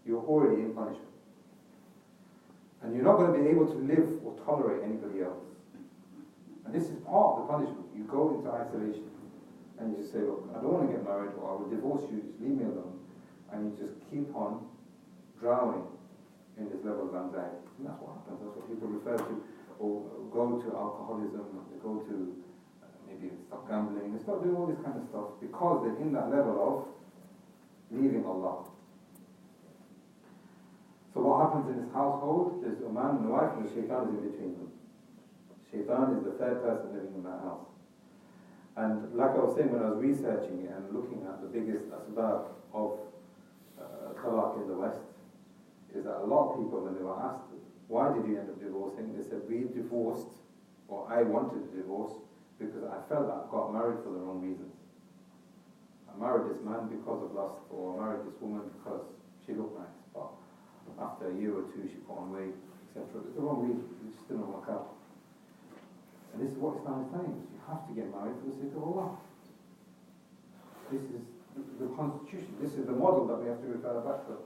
Speaker 1: you're already in punishment. And you're not going to be able to live or tolerate anybody else. And this is part of the punishment. You go into isolation and you just say, look, I don't want to get married, or I will divorce you, just leave me alone. And you just keep on drowning in this level of anxiety. And that's what happens. That's what people refer to, or go to alcoholism, they go to maybe stop gambling, they start doing all this kind of stuff because they're in that level of leaving Allah. So what happens in this household? There's a man and a wife, and the shaitan is in between them. Shaitan is the third person living in that house. And like I was saying when I was researching it and looking at the biggest asbab of Talaq in the West is that a lot of people, when they were asked, why did you end up divorcing? They said, we divorced, or I wanted to divorce, because I felt that I got married for the wrong reasons. I married this man because of lust, or I married this woman because she looked nice, but after a year or two she put on weight, etc. It's the wrong reason, it just didn't work out. And this is what Islam is saying, you have to get married for the sake of Allah. This is the constitution, this is the model that we have to refer back to.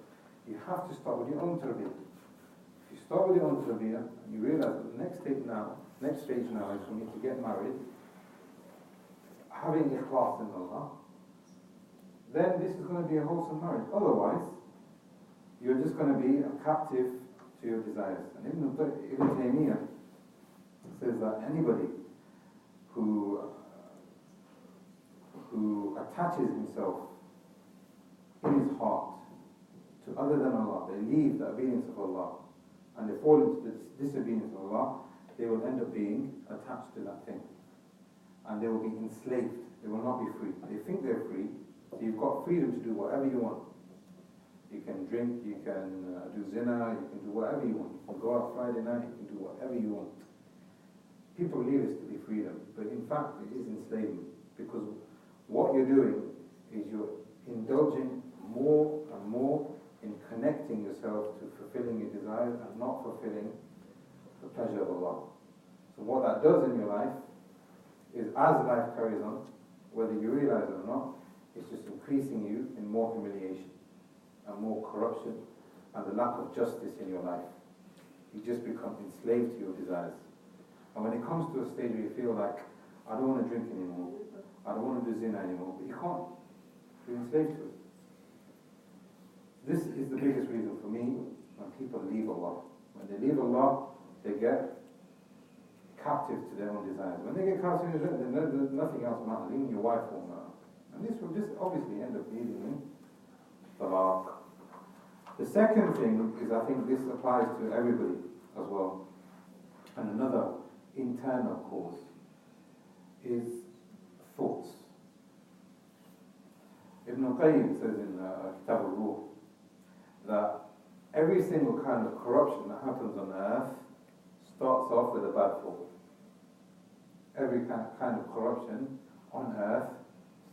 Speaker 1: You have to start with your own tarbiyyah. If you start with your own tarbiyyah, and you realize that the next stage now is for me to get married, having ikhlas in Allah, then this is going to be a wholesome marriage. Otherwise, you're just going to be a captive to your desires. And Ibn Taymiyyah says that anybody who attaches himself in his heart to other than Allah, they leave the obedience of Allah, and they fall into the disobedience of Allah, they will end up being attached to that thing. And they will be enslaved. They will not be free. They think they're free, so you've got freedom to do whatever you want. You can drink, you can do zina, you can do whatever you want. You can go out Friday night, you can do whatever you want. People believe this to be freedom, but in fact it is enslavement, because what you're doing is you're indulging more and more in connecting yourself to fulfilling your desires and not fulfilling the pleasure of Allah. So what that does in your life is, as life carries on, whether you realize it or not, it's just increasing you in more humiliation and more corruption and the lack of justice in your life. You just become enslaved to your desires. And when it comes to a stage where you feel like, I don't want to drink anymore, I don't want to do zina anymore, but you can't. You're enslaved to it. This is the biggest reason for me when people leave Allah. When they leave Allah, they get captive to their own desires. When they get captive to their own desires, then nothing else matters. Even your wife won't matter. And this will just obviously end up leading in talaq. The second thing is, I think this applies to everybody as well. And another internal cause is thoughts. Ibn al-Qayyim says in Kitab al-Ruh that every single kind of corruption that happens on earth starts off with a bad thought. Every kind of corruption on earth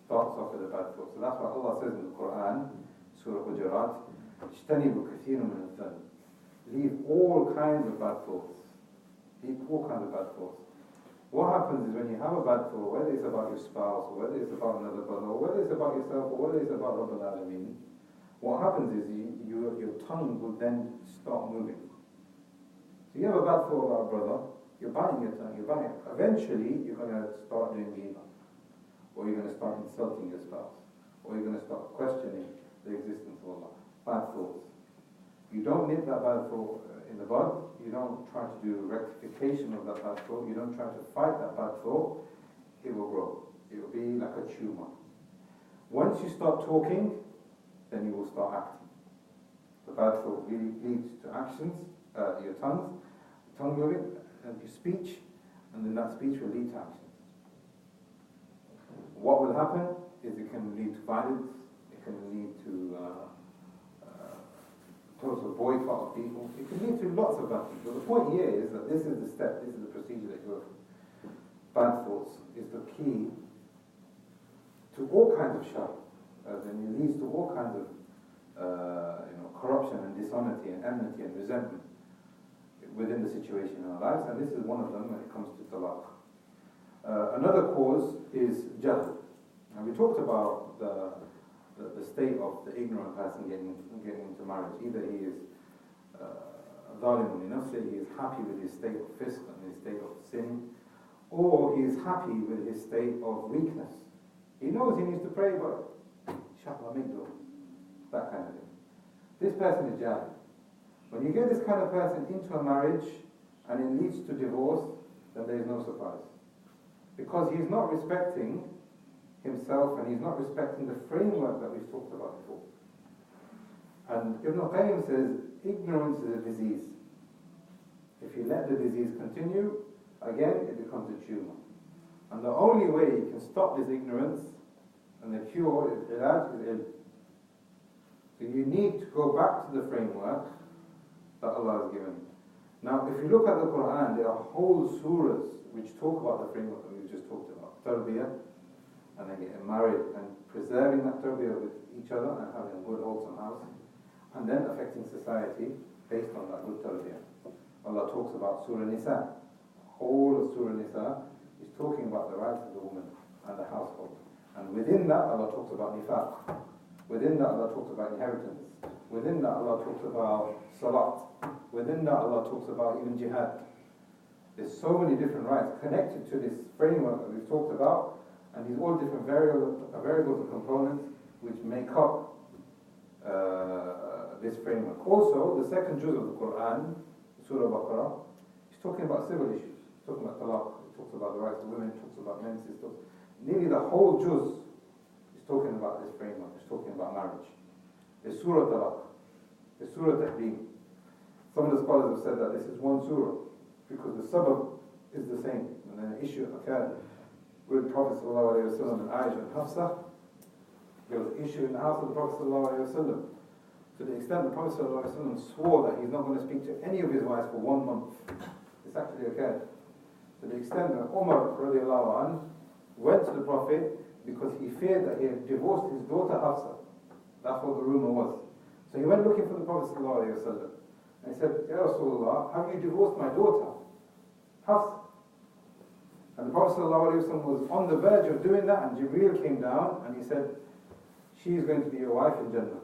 Speaker 1: starts off with a bad thought. So that's why Allah says in the Quran, Surah Hujurat, اجتنبوا كثير من الظن. Leave all kinds of bad thoughts. Leave all kinds of bad thoughts. What happens is when you have a bad thought, whether it's about your spouse, or whether it's about another brother, or whether it's about yourself, or whether it's about Rabbul Alameen, what happens is your tongue will then start moving. So you have a bad thought about a brother, you're biting your tongue, you're biting. Eventually, you're going to start doing Gheerah, or you're going to start insulting your spouse, or you're going to start questioning the existence of Allah. Bad thoughts. You don't nip that bad thought in the bud. You don't try to do rectification of that bad thought. You don't try to fight that bad thought. It will grow. It will be like a tumor. Once you start talking, then you will start acting. The bad thought really leads to actions, your tongue moving, and your speech, and then that speech will lead to actions. What will happen is it can lead to violence, it can lead to total boycott of people. It can lead to lots of bad things. But the point here is that this is the step, this is the procedure that you go through. Bad thoughts is the key to all kinds of shar, and it leads to all kinds of corruption and dishonesty and enmity and resentment within the situation in our lives, and this is one of them when it comes to talaq. Another cause is Jahl. And we talked about the state of the ignorant person getting into marriage. Either he is dhalimun li nafsihi, he is happy with his state of fisq and his state of sin, or he is happy with his state of weakness. He knows he needs to pray, but inshallah make dua. That kind of thing. This person is Jahl. When you get this kind of person into a marriage and it leads to divorce, then there is no surprise. Because he is not respecting himself and he's not respecting the framework that we've talked about before. And Ibn al-Qayyim says, ignorance is a disease. If you let the disease continue, again it becomes a tumor. And the only way you can stop this ignorance and the cure is ilaj, is ilm. So you need to go back to the framework that Allah has given. Now, if you look at the Quran, there are whole surahs which talk about the framework that we just talked about. Tarbiyyah, and then getting married and preserving that tarbiyyah with each other and having a good wholesome house, and then affecting society based on that good tarbiyyah. Allah talks about Surah Nisa. Whole of Surah Nisa is talking about the rights of the woman and the household. And within that, Allah talks about nifaq. Within that, Allah talks about inheritance. Within that, Allah talks about salat. Within that, Allah talks about even jihad. There's so many different rights connected to this framework that we've talked about, and these all different variables and components which make up this framework. Also, the second juz of the Quran, Surah Bakr, is talking about civil issues. It's talking about Talaq, it talks about the rights of women, it talks about menses. Nearly the whole juz is talking about this framework, it's talking about marriage. There's Surah Talaq, there's Surah Tahrim. Some of the scholars have said that this is one surah, because the sabab is the same. And then an issue occurred with Prophet ﷺ and Aisha and Hafsa. There was an issue in the house of the Prophet ﷺ. To the extent the Prophet ﷺ swore that he's not going to speak to any of his wives for 1 month. This actually occurred. To the extent that Umar radiallahu anhu went to the Prophet because he feared that he had divorced his daughter Hafsa. That's what the rumor was. So he went looking for the Prophet ﷺ. And he said, Ya Rasulullah, have you divorced my daughter, Hafsa? And the Prophet ﷺ was on the verge of doing that, and Jibreel came down and he said, she is going to be your wife in Jannah.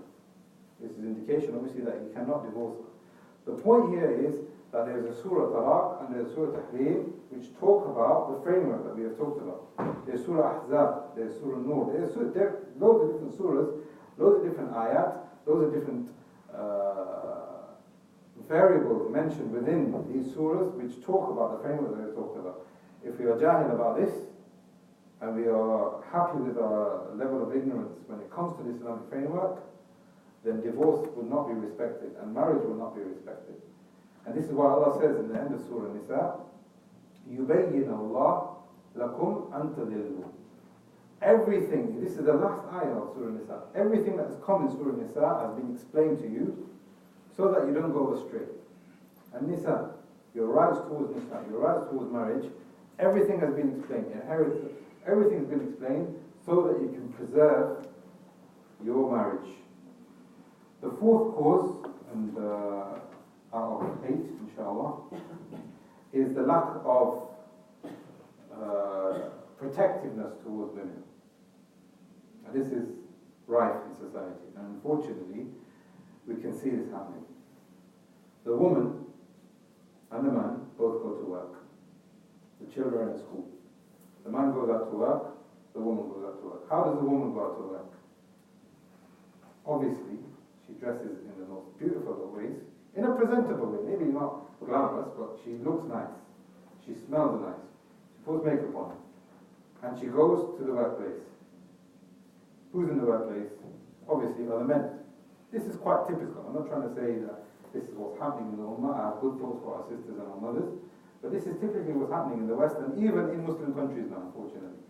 Speaker 1: This is indication, obviously, that he cannot divorce her. The point here is that there is a Surah Talaq and there is Surah Tahrim which talk about the framework that we have talked about. There's Surah Ahzab, there's Surah Nur, there are loads of different surahs, loads of different ayat, loads of different variables mentioned within these surahs which talk about the framework that we've talked about. If we are Jahl about this, and we are happy with our level of ignorance when it comes to the Islamic framework, then divorce would not be respected, and marriage will not be respected. And this is what Allah says in the end of Surah Nisa, يُبَيِّنَ اللَّهُ لَكُمْ أَن تَضِلُّوا. Everything, this is the last ayah of Surah Nisa, everything that has come in Surah Nisa has been explained to you so that you don't go astray. And Nisa, your rights towards Nisa, your rights towards marriage, everything has been explained. Inheritance, everything has been explained so that you can preserve your marriage. The fourth cause, and out of 8, inshallah, is the lack of protectiveness towards women. And this is rife in society, and unfortunately, we can see this happening. The woman and the man both go to work. The children are in school. The man goes out to work, the woman goes out to work. How does the woman go out to work? Obviously, she dresses in the most beautiful of ways, in a presentable way, maybe not glamorous, but she looks nice. She smells nice. She puts makeup on. And she goes to the workplace. Who's in the workplace? Obviously, are the men. This is quite typical. I'm not trying to say that this is what's happening in the Ummah. I have good thoughts for our sisters and our mothers. But this is typically what's happening in the West and even in Muslim countries now, unfortunately.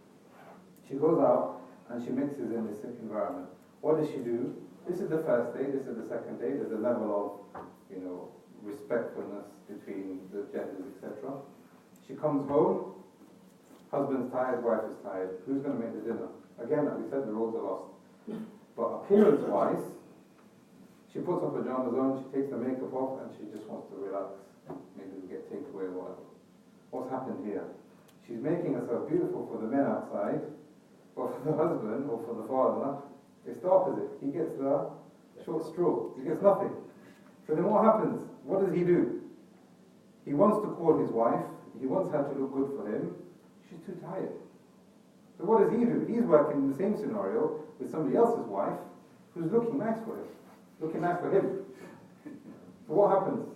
Speaker 1: She goes out and she mixes in this environment. What does she do? This is the first day, this is the second day. There's a level of, respectfulness between the genders, etc. She comes home, husband's tired, wife is tired. Who's going to make the dinner? Again, like we said, the roles are lost. But appearance-wise, she puts her pajamas on, she takes the makeup off, and she just wants to relax. Maybe get takeaway or whatever. What's happened here? She's making herself beautiful for the men outside, but for the husband or for the father, it's the opposite. He gets the short straw. He gets nothing. So then what happens? What does he do? He wants to call his wife. He wants her to look good for him. She's too tired. So what does he do? He's working in the same scenario with somebody else's wife who's looking nice for him. Looking nice for him. So what happens?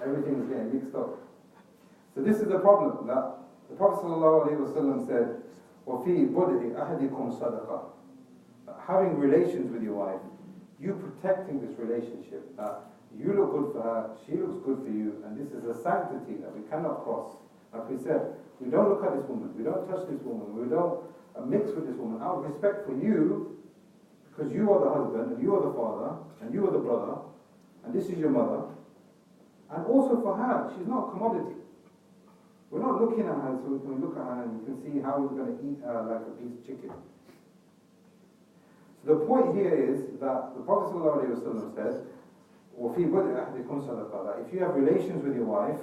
Speaker 1: Everything is getting mixed up. So this is the problem that the Prophet ﷺ said, وَفِي بُدْءِ أَحَدِكُمْ صَدَقَةً. Having relations with your wife, you protecting this relationship, that you look good for her, she looks good for you, and this is a sanctity that we cannot cross. Like we said, we don't look at this woman, we don't touch this woman, we don't mix with this woman out of respect for you, because you are the husband, and you are the father, and you are the brother, and this is your mother. And also for her, she's not a commodity. We're not looking at her so we can look at her and we can see how we're going to eat her like a piece of chicken. So the point here is that the Prophet ﷺ said, وَفِي بَدْءِ أَحْدِكُمْ صَدَقَةً, that if you have relations with your wife,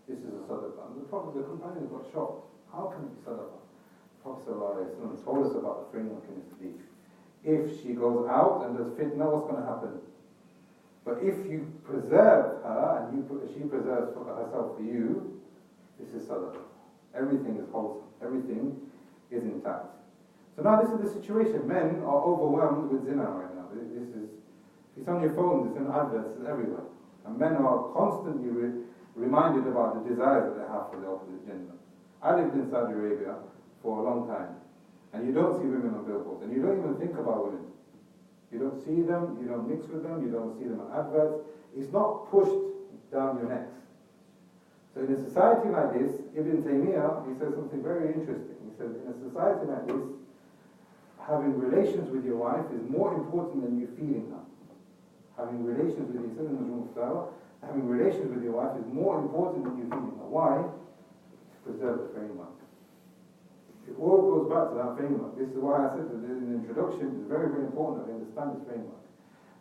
Speaker 1: this is a sadaqah. And the companions got shocked. How can it be sadaqah? The Prophet ﷺ told us about the framework in his hadith. If she goes out and does fitna, what's going to happen? But if you preserve her and she preserves herself for you, this is sadaqah. Everything is wholesome. Everything is intact. So now this is the situation. Men are overwhelmed with zina right now. It's on your phone, it's in adverts, it's everywhere. And men are constantly reminded about the desires that they have for the opposite gender. I lived in Saudi Arabia for a long time. And you don't see women on billboards. And you don't even think about women. You don't see them, you don't mix with them, you don't see them on adverts. It's not pushed down your necks. So in a society like this, Ibn Taymiyyah, he says something very interesting. He says, in a society like this, having relations with your wife is more important than you feeding her. Having relations with your son in the room of flower, having relations with your wife is more important than you feeding her. Why? To preserve the framework. It all goes back to that framework. This is why I said that in the introduction, it's very, very important that we understand this framework.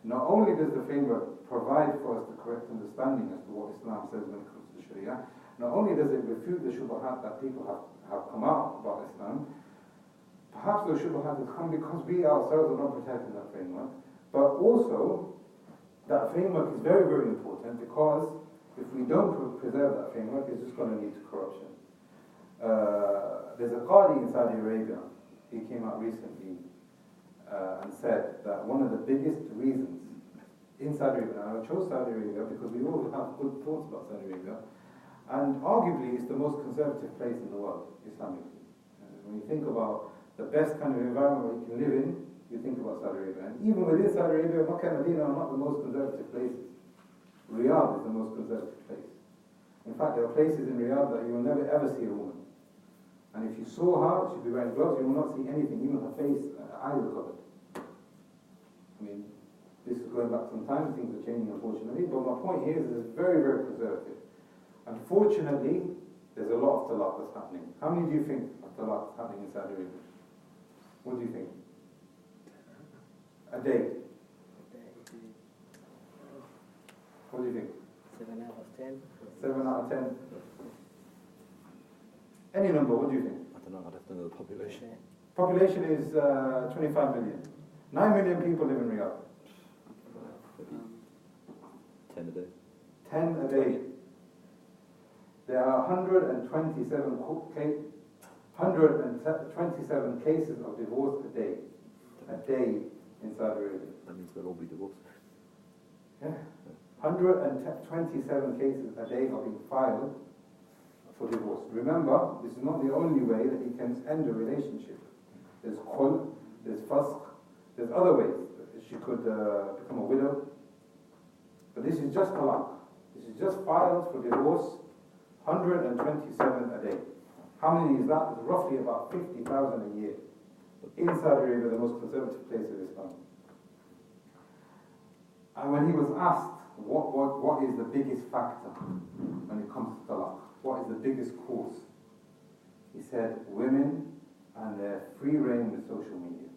Speaker 1: Not only does the framework provide for us the correct understanding as to what Islam says when it comes to Sharia, not only does it refute the shubahat that people have come out about Islam, perhaps those shubahat have come because we ourselves are not protecting that framework, but also that framework is very, very important because if we don't preserve that framework, it's just going to lead to corruption. There's a Qadi in Saudi Arabia, he came out recently and said that one of the biggest reasons in Saudi Arabia, and I chose Saudi Arabia because we all have good thoughts about Saudi Arabia, and arguably it's the most conservative place in the world, Islamically. When you think about the best kind of environment where you can live in, you think about Saudi Arabia. And even within Saudi Arabia, Makkah and Medina are not the most conservative places. Riyadh is the most conservative place. In fact, there are places in Riyadh that you will never ever see a woman. And if you saw her, she'd be wearing gloves, you will not see anything, even her face, eyes are covered. I mean, this is going back some time, things are changing unfortunately, but my point here is that it's very, very conservative. Unfortunately, there's a lot of talaq that's happening. How many do you think of talaq happening in Saudi Arabia? What do you think? A day. What do you think?
Speaker 2: 7 out of 10.
Speaker 1: 7 out of 10. Any number, what do you think?
Speaker 3: I don't know, I'd have to know the population.
Speaker 1: Population is 25 million. 9 million people live in Riyadh.
Speaker 3: Maybe 10 a day.
Speaker 1: 10 a day. There are 127 cases of divorce a day. A day in Saudi Arabia.
Speaker 3: That means they'll all be divorced.
Speaker 1: Yeah. 127 cases a day are being filed for divorce. Remember, this is not the only way that you can end a relationship. There's khul, there's fasq, there's other ways. She could become a widow. But this is just talaq. This is just filed for divorce, 127 a day. How many is that? It's roughly about 50,000 a year. In Saudi Arabia, the most conservative place of Islam. And when he was asked, what is the biggest factor when it comes to talaq? What is the biggest cause? He said, women and their free reign with social media.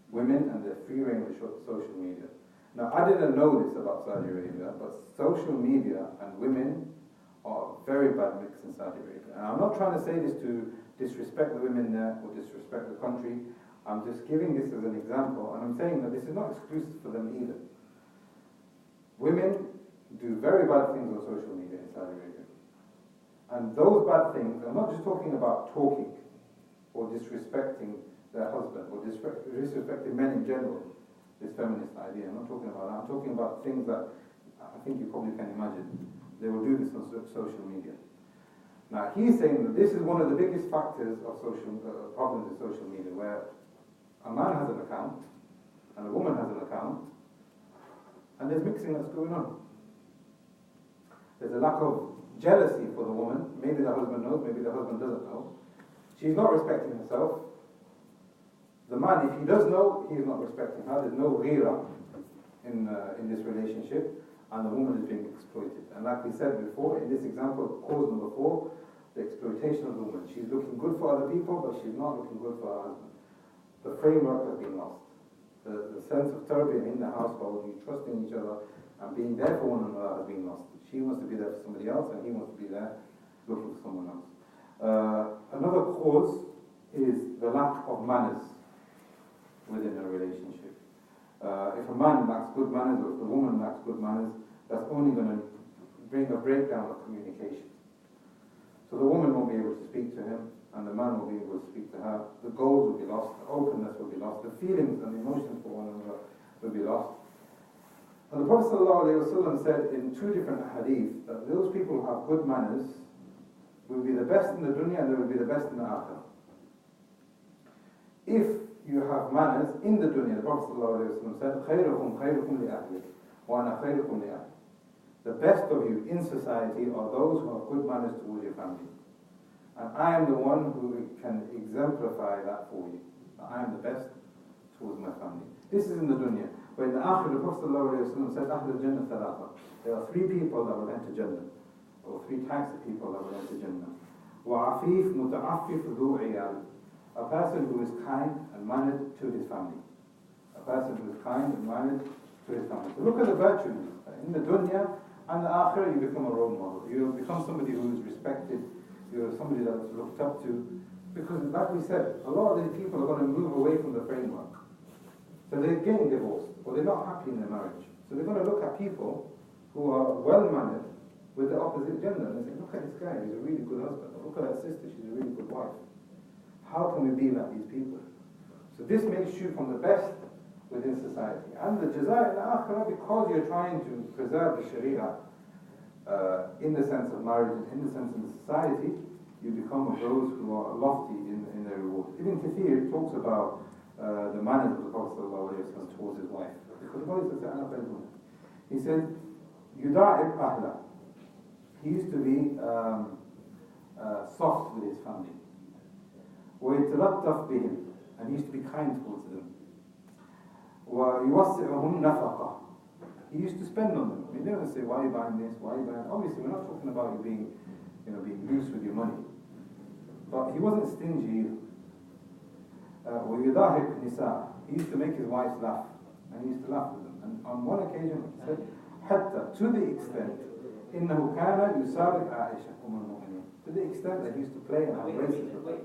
Speaker 1: Women and their free reign with social media. Now, I didn't know this about Saudi Arabia, but social media and women are a very bad mix in Saudi Arabia. And I'm not trying to say this to disrespect the women there or disrespect the country. I'm just giving this as an example, and I'm saying that this is not exclusive for them either. Women do very bad things on social media in Saudi Arabia. And those bad things, I'm not just talking about talking or disrespecting their husband or disrespecting men in general, this feminist idea. I'm not talking about that. I'm talking about things that I think you probably can imagine. They will do this on social media. Now, he's saying that this is one of the biggest factors of social problems in social media, where a man has an account and a woman has an account, and there's mixing that's going on. There's a lack of jealousy for the woman. Maybe the husband knows, maybe the husband doesn't know. She's not respecting herself. The man man, if he does know, he is not respecting her. There's no Gheerah in this relationship, and the woman is being exploited. And like we said before, in this example, cause number 4, the exploitation of the woman. She's looking good for other people, but she's not looking good for her husband. The framework has been lost. The sense of Tarbiyyah in the household, you trusting each other and being there for one another has been lost. She wants to be there for somebody else, and he wants to be there looking for someone else. Another cause is the lack of manners within a relationship. If a man lacks good manners, or if a woman lacks good manners, that's only going to bring a breakdown of communication. So the woman won't be able to speak to him, and the man will be able to speak to her. The goals will be lost, the openness will be lost, the feelings and the emotions for one another will be lost. And the Prophet ﷺ said in 2 different hadith that those people who have good manners will be the best in the dunya and they will be the best in the akhirah. If you have manners in the dunya, the Prophet ﷺ said, خَيْرُكُمْ خَيْرُكُمْ لِأَهْلِكَ وَأَنَا خَيْرُكُمْ لِأَهْلِي. The best of you in society are those who have good manners towards your family. And I am the one who can exemplify that for you. I am the best towards my family. This is in the dunya. But in the akhirah, the Prophet ﷺ said, أَهْلُ الْجَنَّةِ ثَلَاثَةٌ. There are 3 people that will enter Jannah, or 3 types of people that will enter Jannah. وَعَفِيفٌ مُتَعَفِّفٌ ذُو عِيَالٍ. A person who is kind and mannered to his family. A person who is kind and mannered to his family. So look at the virtues. In the dunya and the akhirah, you become a role model. You become somebody who is respected. You're somebody that's looked up to. Because like we said, a lot of these people are going to move away from the framework. So they're getting divorced, or they're not happy in their marriage. So they're going to look at people who are well-mannered with the opposite gender. And they say, look at this guy, he's a really good husband. Or look at that sister, she's a really good wife. How can we be like these people? So this makes you from the best within society. And the jaza in the akhirah, because you're trying to preserve the sharia in the sense of marriage and in the sense of the society, you become of those who are lofty in their reward. Ibn Kathir talks about the manners of the Prophet ﷺ towards his wife. Because the Prophet ﷺ, he said, Yuda'ib ahla. He used to be soft with his family. وَيَتَلَطَّفْ بِهِمْ. And he used to be kind towards them. وَيُوَسِّعُهُمْ نَفَقًا. He used to spend on them. I mean, they don't say, why are you buying this? Why are you buying? Obviously, we're not talking about you being loose with your money. But he wasn't stingy either. وَيُضَاهِبْ نِسَاءَ. He used to make his wives laugh. And he used to laugh with them. And on one occasion, he said, حتى, to the extent, إِنَّهُ كَانَ يُسَابِقْ عَائِشَةَ أُمَّ الْمُؤْمِنِينَ. To the extent that he used to play and have races with her.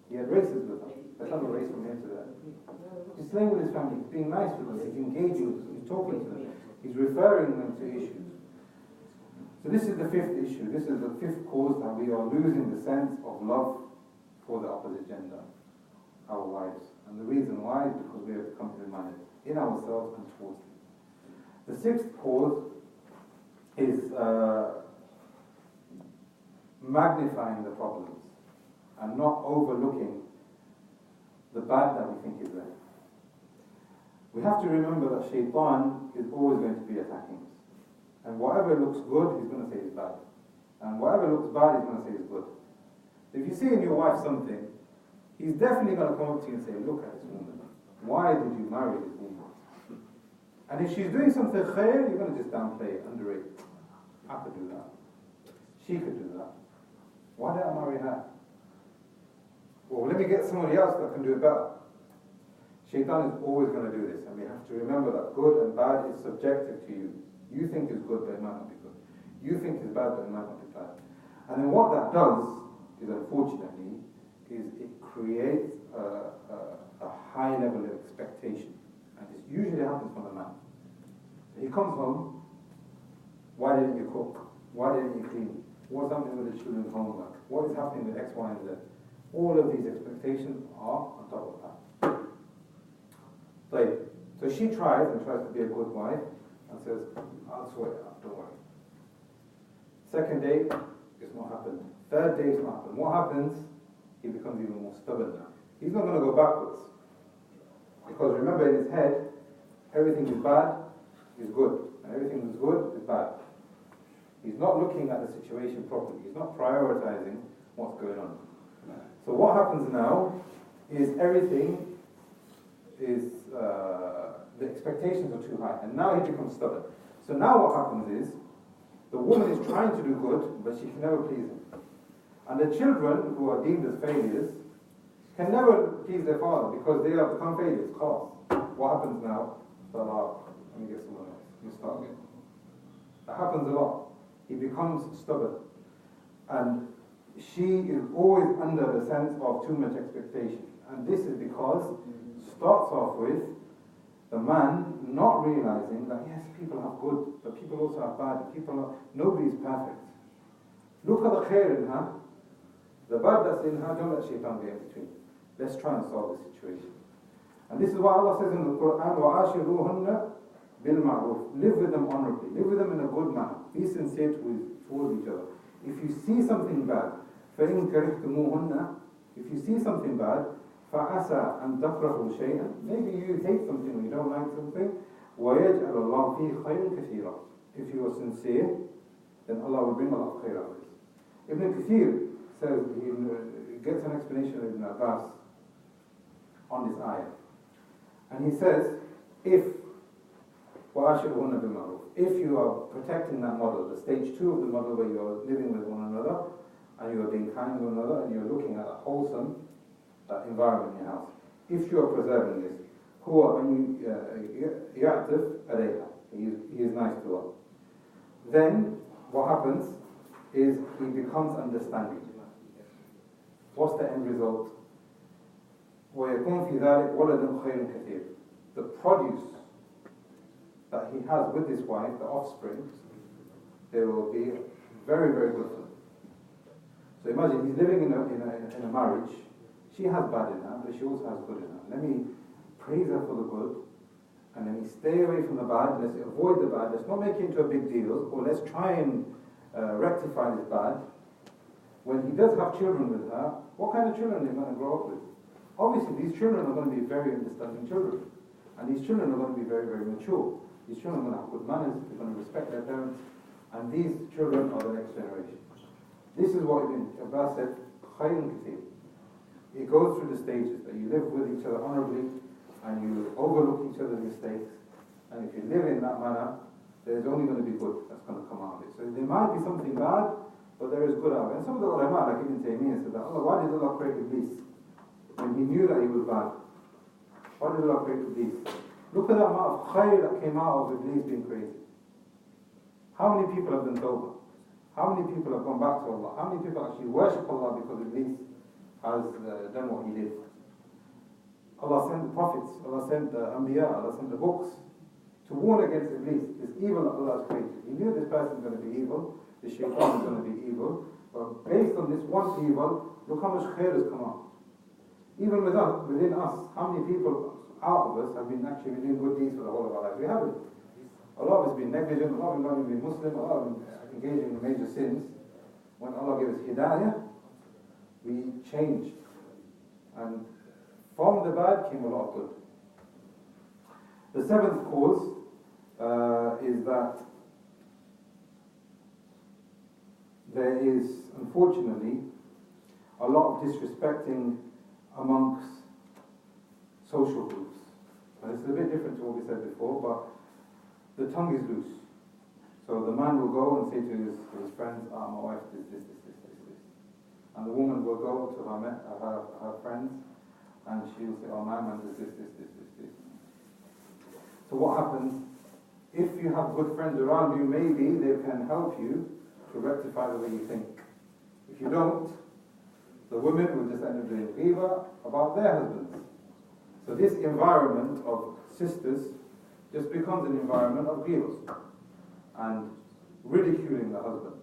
Speaker 1: He had races with her. Let's have a race from here to there. He's playing with his family. He's being nice with them. He's engaging with them. He's talking to them. He's referring them to issues. So this is the 5th issue. This is the 5th cause that we are losing the sense of love for the opposite gender, our wives. And the reason why is because we have become ill-mannered in ourselves and towards them. The 6th cause is magnifying the problems and not overlooking the bad that we think is there. We have to remember that shaitan is always going to be attacking us. And whatever looks good, he's going to say is bad. And whatever looks bad, he's going to say is good. If you see in your wife something, he's definitely going to come up to you and say, look at this woman. Why did you marry this woman? And if she's doing something khair, you're going to just downplay it, underrate it. I could do that. She could do that. Why did I marry her? Well, let me get somebody else that can do it better. Shaitan is always going to do this, and we have to remember that good and bad is subjective to you. You think it's good, but it might not be good. You think it's bad, but it might not be bad. And then what that does is, unfortunately, is it creates a high level of expectation. And this usually happens from a man. So he comes home, why didn't you cook? Why didn't you clean? What's happening with the children's homework? What is happening with X, Y, and Z? All of these expectations are on top of that. So she tries to be a good wife and says, I'll sort it out, don't worry. Second day, it's not happened. Third day, it's not happened. What happens? He becomes even more stubborn now. He's not going to go backwards. Because remember, in his head, everything is bad is good, and everything is good is bad. He's not looking at the situation properly. He's not prioritizing what's going on. So what happens now is everything the expectations are too high, and now he becomes stubborn. So now what happens is, the woman is trying to do good, but she can never please him. And the children, who are deemed as failures, can never please their father because they have become failures. What happens now? Talaq. Let me get someone else. You start again. That happens a lot. He becomes stubborn. And she is always under the sense of too much expectation. And this is because starts off with the man not realizing that yes, people have good, but people also have bad. Nobody is perfect. Look at the khair in her, the bad that's in her, don't let shaitan get in between. Let's try and solve the situation. And this is why Allah says in the Quran, وَعَاشِرُوهُنَّ بِالْمَعْرُوفِ. Live with them honorably, live with them in a good manner, be sincere towards each other. If you see something bad, فَإِن كَرِهْتُمُوهُنَّ, if you see something bad, فَعَسَى أَن تَكْرَهُوا شَيْئًا, maybe you hate something or you don't like something, وَيَجْعَلَ اللَّهُ فِيهِ خَيْرًا كَثِيرًا. If you are sincere, then Allah will bring a lot of khair out of this. Ibn Kathir says, he gets an explanation of Ibn Abbas on this ayah. And he says, if وَأَشِرُهُنَّ بِالْمَعْرُوفِ, if you are protecting that model, the stage 2 of the model where you are living with one another, and you are being kind to one another, and you are looking at a wholesome environment in your house, if you are preserving this, he is nice to her, then what happens is he becomes understanding. What's the end result? وَيَكُنْ فِي ذَلِكَ وَلَدٌ خَيْرٌ كَثِيرٌ. The produce that he has with his wife, the offspring, they will be very, very good for him. So imagine he's living in a marriage. She has bad in her, but she also has good in her. Let me praise her for the good, and let me stay away from the bad. Let's avoid the bad. Let's not make it into a big deal, or let's try and rectify this bad. When he does have children with her, what kind of children are they going to grow up with? Obviously, these children are going to be very understanding children. And these children are going to be very, very mature. These children are going to have good manners, they're going to respect their parents, and these children are the next generation. This is what Ibn Abbas said, خَيْرٌ كَثِيرٌ. It goes through the stages, that you live with each other honorably, and you overlook each other's mistakes, and if you live in that manner, there's only going to be good that's going to come out of it. So there might be something bad, but there is good out of it. And some of the ulama, like Ibn Taymiyyah, said that, why did Allah create Iblis? When he knew that he was bad. Why did Allah create Iblis? Look at the amount of khair that came out of Iblis being created. How many people have done tawbah? How many people have gone back to Allah? How many people actually worship Allah because Iblis has done what he did? Allah sent the prophets, Allah sent the Anbiya, Allah sent the books to warn against Iblis, this evil that Allah has created. He knew this person is going to be evil, this shaitan is going to be evil, but based on this one evil, look how much khair has come out. Even within us, how many people out of us have been actually doing good deeds for the whole of our life? We haven't. A lot of us have been negligent, a lot of us have been Muslim, a lot of us have been engaging in major sins. When Allah gave us hidayah, we changed. And from the bad came a lot of good. The seventh cause is that there is, unfortunately, a lot of disrespecting amongst social groups. And this is a bit different to what we said before, but the tongue is loose. So the man will go and say to his friends, my wife did this. And the woman will go to her friends, and she will say, my man does this. So what happens? If you have good friends around you, maybe they can help you to rectify the way you think. If you don't, the women will just end up doing Gheerah about their husbands. So this environment of sisters just becomes an environment of Gheerah and ridiculing the husband.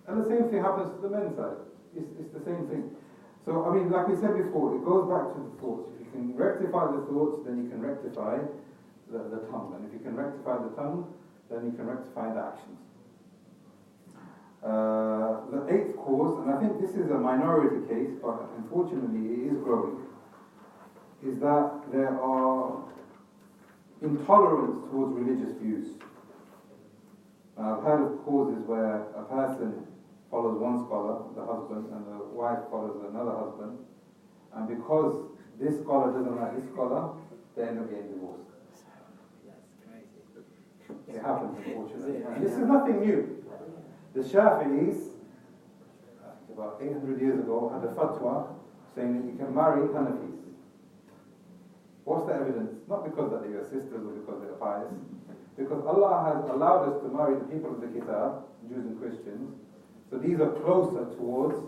Speaker 1: And the same thing happens to the men's side. It's the same thing. So, like we said before, it goes back to the thoughts. If you can rectify the thoughts, then you can rectify the tongue. And if you can rectify the tongue, then you can rectify the actions. The eighth cause, and I think this is a minority case, but unfortunately it is growing, is that there are intolerance towards religious views. I've heard of causes where a person follows one scholar, the husband, and the wife follows another husband, and because this scholar doesn't like this scholar, they end up getting divorced. It happens, unfortunately. And this is nothing new. The Shafi'is, about 800 years ago, had a fatwa saying that you can marry Hanafis. What's the evidence? Not because that they are sisters or because they are pious. Because Allah has allowed us to marry the people of the Kitab, Jews and Christians, so these are closer towards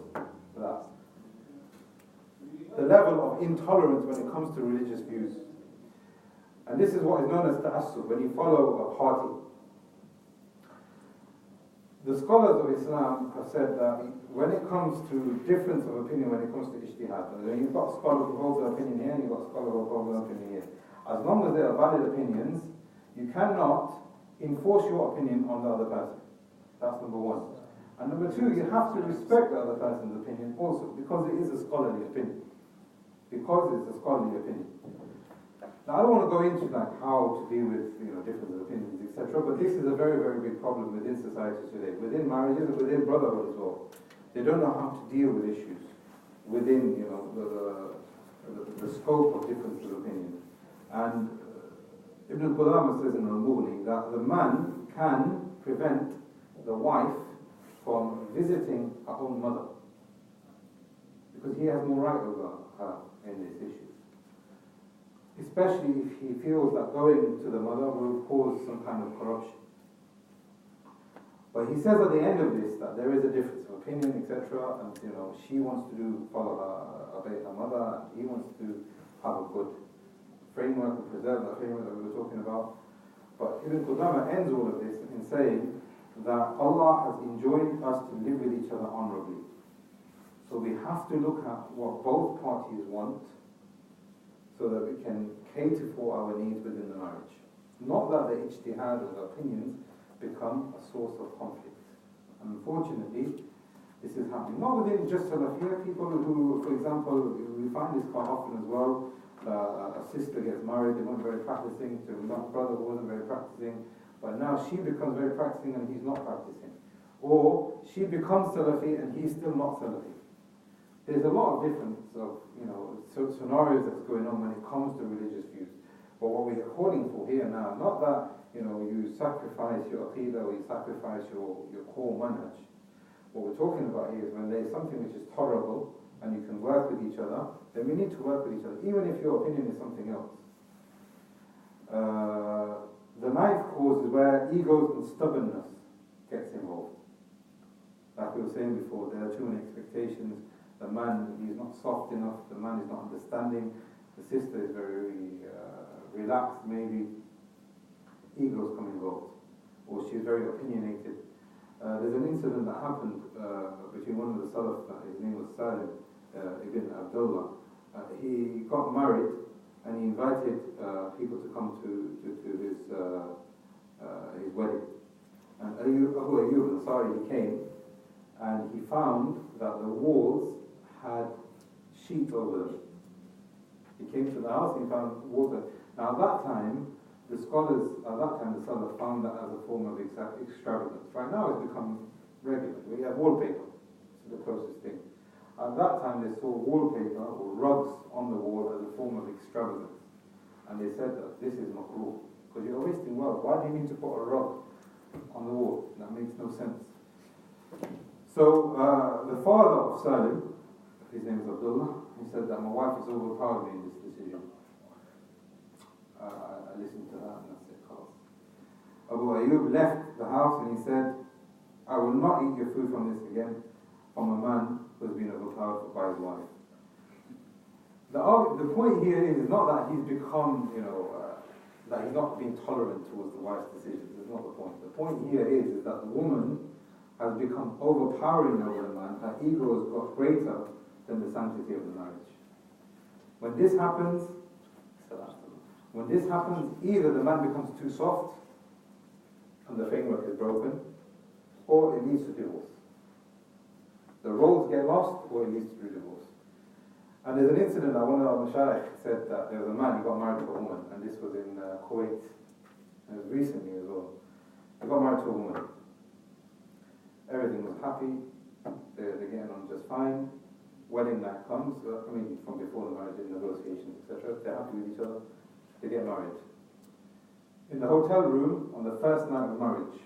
Speaker 1: that. The level of intolerance when it comes to religious views. And this is what is known as ta'assub, when you follow a party. The scholars of Islam have said that when it comes to difference of opinion, when it comes to ijtihad, you've got a scholar who holds an opinion here, and you've got a scholar who holds an opinion here. As long as they are valid opinions, you cannot enforce your opinion on the other person. That's number one. And number two, you have to respect the other person's opinion also, because it is a scholarly opinion. Because it's a scholarly opinion. Now, I don't want to go into like how to deal with difference of opinions, etc. But this is a very, very big problem within society today, within marriages, and within brotherhood as well. They don't know how to deal with issues within the scope of difference of opinion. And Ibn Qudama says in Al-Mughni that the man can prevent the wife from visiting her own mother because he has more right over her in this issue. Especially if he feels that going to the mother will cause some kind of corruption. But he says at the end of this that there is a difference of opinion, etc. And she wants to follow her mother, and he wants to have a good framework and preserve that framework that we were talking about. But Ibn Qudama ends all of this in saying that Allah has enjoined us to live with each other honorably. So we have to look at what both parties want, so that we can cater for our needs within the marriage. Not that the ijtihad or the opinions become a source of conflict. And unfortunately, this is happening. Not within just Salafiyah, people who, for example, we find this quite often as well, a sister gets married, they weren't very practicing, to a brother who wasn't very practicing, but now she becomes very practicing and he's not practicing. Or she becomes Salafi and he's still not Salafi. There's a lot of difference of, scenarios that's going on when it comes to religious views. But what we are calling for here now, not that, you sacrifice your Aqidah or you sacrifice your core manhaj. What we're talking about here is when there's something which is tolerable and you can work with each other, then we need to work with each other, even if your opinion is something else. The ninth cause is where egos and stubbornness gets involved. Like we were saying before, there are too many expectations. The man, he's not soft enough, the man is not understanding, the sister is very relaxed, maybe. Egos come involved. Or she's very opinionated. There's an incident that happened between one of the Salaf, his name was Salim ibn Abdullah. He got married and he invited people to come to his wedding. And Abu Ayyub al-Ansari, he came and he found that the walls had sheet over them. He came to the house and he found water. Now at that time, the scholars, the Salaf found that as a form of extravagance. Right now it's become regular. We have wallpaper. It's the closest thing. At that time they saw wallpaper or rugs on the wall as a form of extravagance. And they said that this is makruh. Because you're wasting wealth. Why do you need to put a rug on the wall? That makes no sense. So the father of Salim, his name is Abdullah, he said that my wife has overpowered me in this decision. I listened to that and I said, Abu Ayyub left the house and he said, I will not eat your food from this again, from a man who has been overpowered by his wife. The point here is not that he's become, that he's not being tolerant towards the wife's decisions. That's not the point. The point here is that the woman has become overpowering over the man. Her ego has got greater than the sanctity of the marriage. When this happens, either the man becomes too soft and the framework is broken, or it leads to divorce. The roles get lost, or it leads to divorce. And there's an incident that one of our mashayikh said that there was a man who got married to a woman, and this was in Kuwait, and it was recently as well. He got married to a woman. Everything was happy, they're getting on just fine. Wedding night comes, from before the marriage, the negotiations
Speaker 3: each other.
Speaker 1: They get married. In the hotel room on the first night of marriage,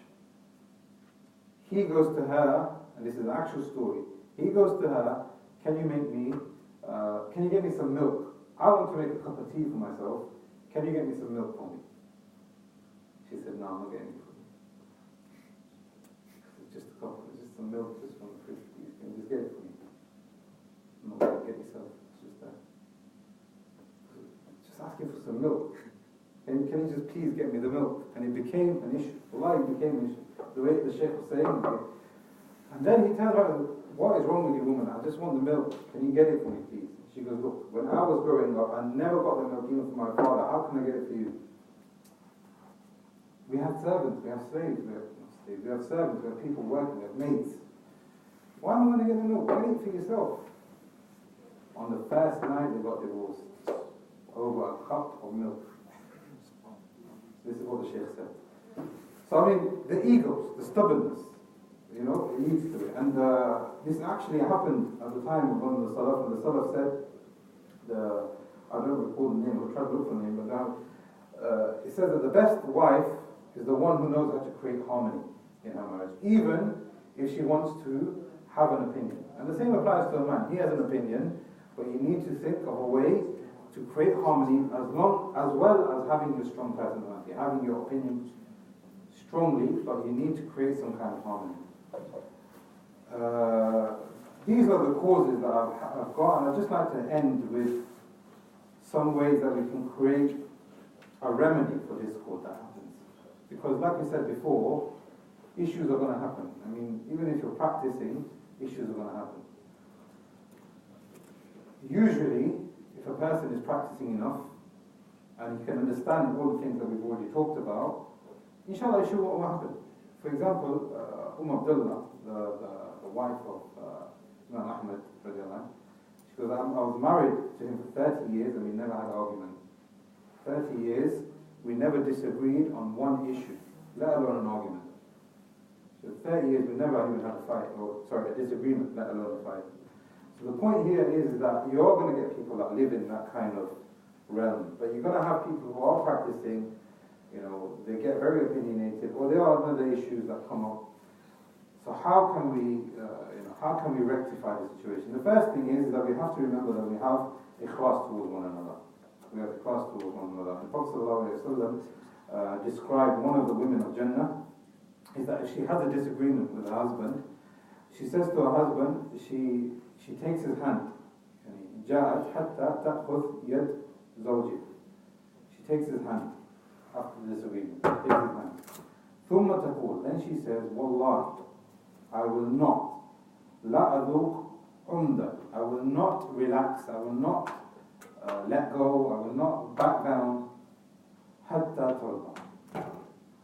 Speaker 1: he goes to her, and this is an actual story. He goes to her, can you get me some milk? I want to make a cup of tea for myself. Can you get me some milk for me? She said, no, I'm not getting it for you. It's just a cup, it's just some milk just from the fridge, please. Can you just get it for me? I'm not going to get yourself. It's just that. Just asking for some milk. Can you just please get me the milk? And it became an issue. Wallahi, it became an issue. The way the Shaykh was saying it. And then he tells her, what is wrong with you, woman? I just want the milk. Can you get it for me, please? She goes, look, when I was growing up, I never got the milk even from my father. How can I get it for you? We have servants, we have slaves, we have servants, we have people working, we have maids. Why am I going to get the milk? Get it for yourself. On the first night, they got divorced over a cup of milk. This is what the Shaykh said. So I mean, the egos, the stubbornness, it leads to it. And this actually happened at the time of one of the Salaf, and the Salaf said, I don't recall the name, I'll try to look for the name, but now, it says that the best wife is the one who knows how to create harmony in her marriage, even if she wants to have an opinion. And the same applies to a man. He has an opinion, but you need to think of a way to create harmony as well as having your strong personality, having your opinion strongly, but you need to create some kind of harmony. These are the causes that I've got, and I'd just like to end with some ways that we can create a remedy for discord that happens. Because like we said before, issues are going to happen. I mean, even if you're practicing, issues are going to happen. Usually, if a person is practicing enough, and he can understand all the things that we've already talked about, inshallah, issue will happen. For example, Abdullah, the wife of Imam Ahmad, she goes, I was married to him for 30 years and we never had an argument. 30 years, we never disagreed on one issue, let alone an argument. So 30 years, we never even had a disagreement, let alone a fight. So the point here is that you're going to get people that live in that kind of realm, but you're going to have people who are practicing, they get very opinionated, or there are other issues that come up. So how can we rectify the situation? The first thing is that we have to remember that we have ikhlas towards one another. We have ikhlas towards one another. The Prophet ﷺ described one of the women of Jannah, is that if she has a disagreement with her husband, she says to her husband, she takes his hand. جاءت حتى تأخذ يد زوجها. She takes his hand after the disagreement. Takes his hand. ثم تقول, then she says, والله, I will not لا أذوق عمدا. I will not relax. I will not let go. I will not back down. حتى ترضى.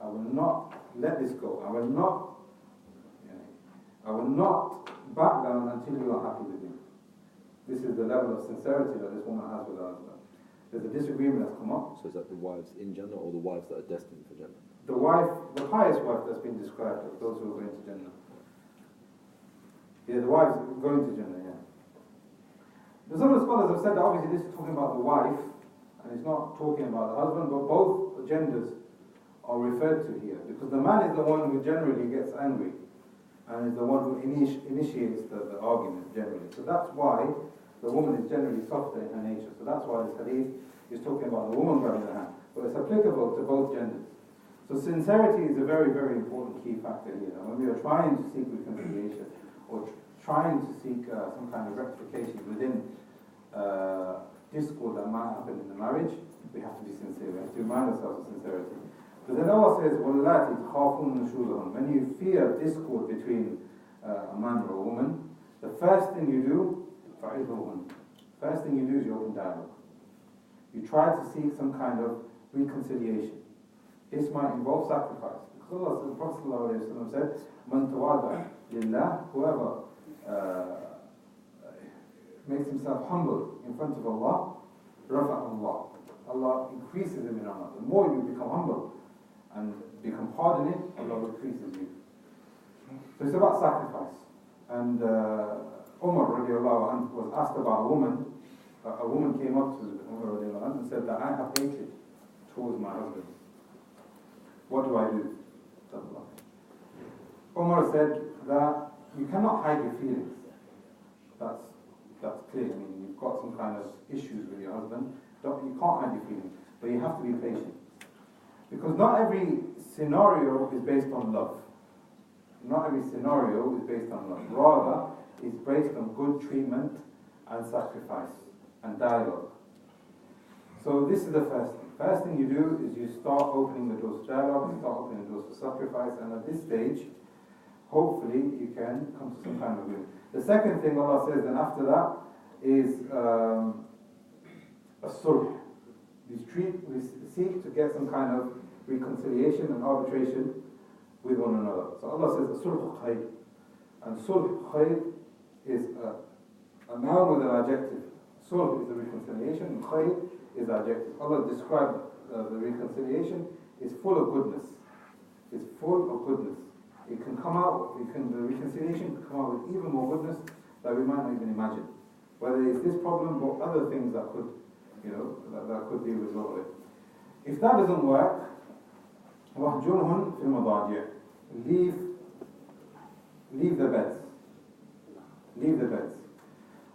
Speaker 1: I will not let this go. I will not back down until you are happy with me. This is the level of sincerity that this woman has with her husband. There's a disagreement that's come up.
Speaker 3: So is that the wives in Jannah or the wives that are destined for Jannah?
Speaker 1: The pious wife that's been described as those who are going to Jannah. Yeah, the wives going to Jannah, yeah. Some of the scholars have said that obviously this is talking about the wife, and it's not talking about the husband, but both genders are referred to here, because the man is the one who generally gets angry, and is the one who initiates the argument generally. So that's why the woman is generally softer in her nature. So that's why this hadith is talking about the woman grabbing the hand. But it's applicable to both genders. So sincerity is a very, very important key factor here. And when we are trying to seek reconciliation, or trying to seek some kind of rectification within discord that might happen in the marriage, we have to be sincere. We have to remind ourselves of sincerity. But then Allah says, وَاللَّاتِ تَخَافُونَ نُشُوزَهُنَّ. When you fear discord between a man or a woman, the first thing you do, فَعِذُهُنَّ. First thing you do is you open dialogue. You try to seek some kind of reconciliation. This might involve sacrifice. Because Allah, the Prophet ﷺ said, مَنْ تَوَادَعَ لِلَّهِ. Whoever makes himself humble in front of Allah, رَفَعَ اللَّهُ. Allah increases him in honor. The more you become humble and become hardened, Allah increases you. So it's about sacrifice. And Umar radiallahu anhu was asked about a woman a woman came up to Umar and said that I have hatred towards my husband. What do I do? Umar said that you cannot hide your feelings. That's clear. I mean, you've got some kind of issues with your husband. You can't hide your feelings, but you have to be patient. Because not every scenario is based on love. Not every scenario is based on love. Rather, it's based on good treatment and sacrifice and dialogue. So this is the first thing. First thing you do is you start opening the doors to dialogue, you start opening the doors to sacrifice, and at this stage, hopefully you can come to some kind of agreement. The second thing Allah says, and after that, is a sulh. We seek to get some kind of reconciliation and arbitration with one another. So Allah says, sulh khayr. And sulh khayr is a noun with an adjective. Sulh is the reconciliation, and khayr is the adjective. Allah described the reconciliation is full of goodness. It's full of goodness. It can come out, the reconciliation can come out with even more goodness that we might not even imagine. Whether it's this problem or other things that could, that could be a result of it. If that doesn't work, وَهْجُرْهُنْ فِي الْمَضَاجِعِ. Leave the beds. Leave the beds.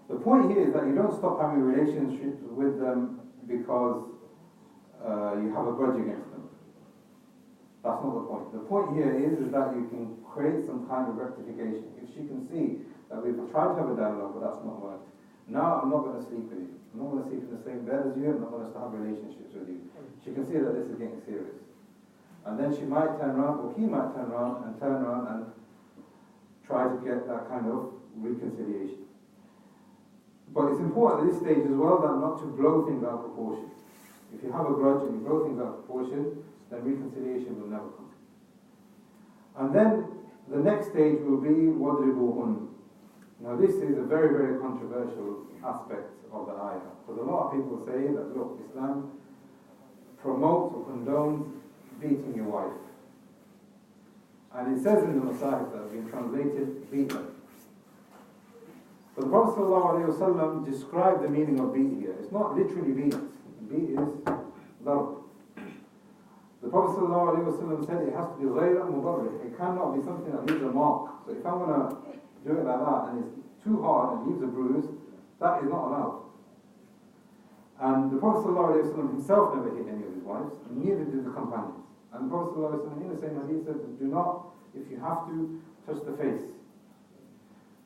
Speaker 1: The point here is that you don't stop having relationships with them because you have a grudge against them. That's not the point. The point here is that you can create some kind of rectification. If she can see that we've tried to have a dialogue, but that's not worked. Now I'm not going to sleep with you. I'm not going to sleep in the same bed as you. I'm not going to have relationships with you. She can see that this is getting serious. And then she might turn around, or he might turn around and try to get that kind of reconciliation. But it's important at this stage as well that not to blow things out of proportion. If you have a grudge and you blow things out of proportion, then reconciliation will never come. And then the next stage will be وَضْرِبُوهُنْ. Now this is a very, very controversial aspect of the ayah. Because a lot of people say that, look, Islam promotes or condones beating your wife. And it says in the Masahif that have been translated, beat them. But the Prophet ﷺ described the meaning of beat here. It's not literally beat. Beat is darb. The Prophet ﷺ said it has to be غَيْرًا مُضَرِّحٍ. It cannot be something that leaves a mark. So if I'm going to do it like that and it's too hard and leaves a bruise, that is not allowed. And the Prophet ﷺ himself never hit any of his wives, and neither did the companions. And the Prophet ﷺ in the same hadith said, do not, if you have to, touch the face.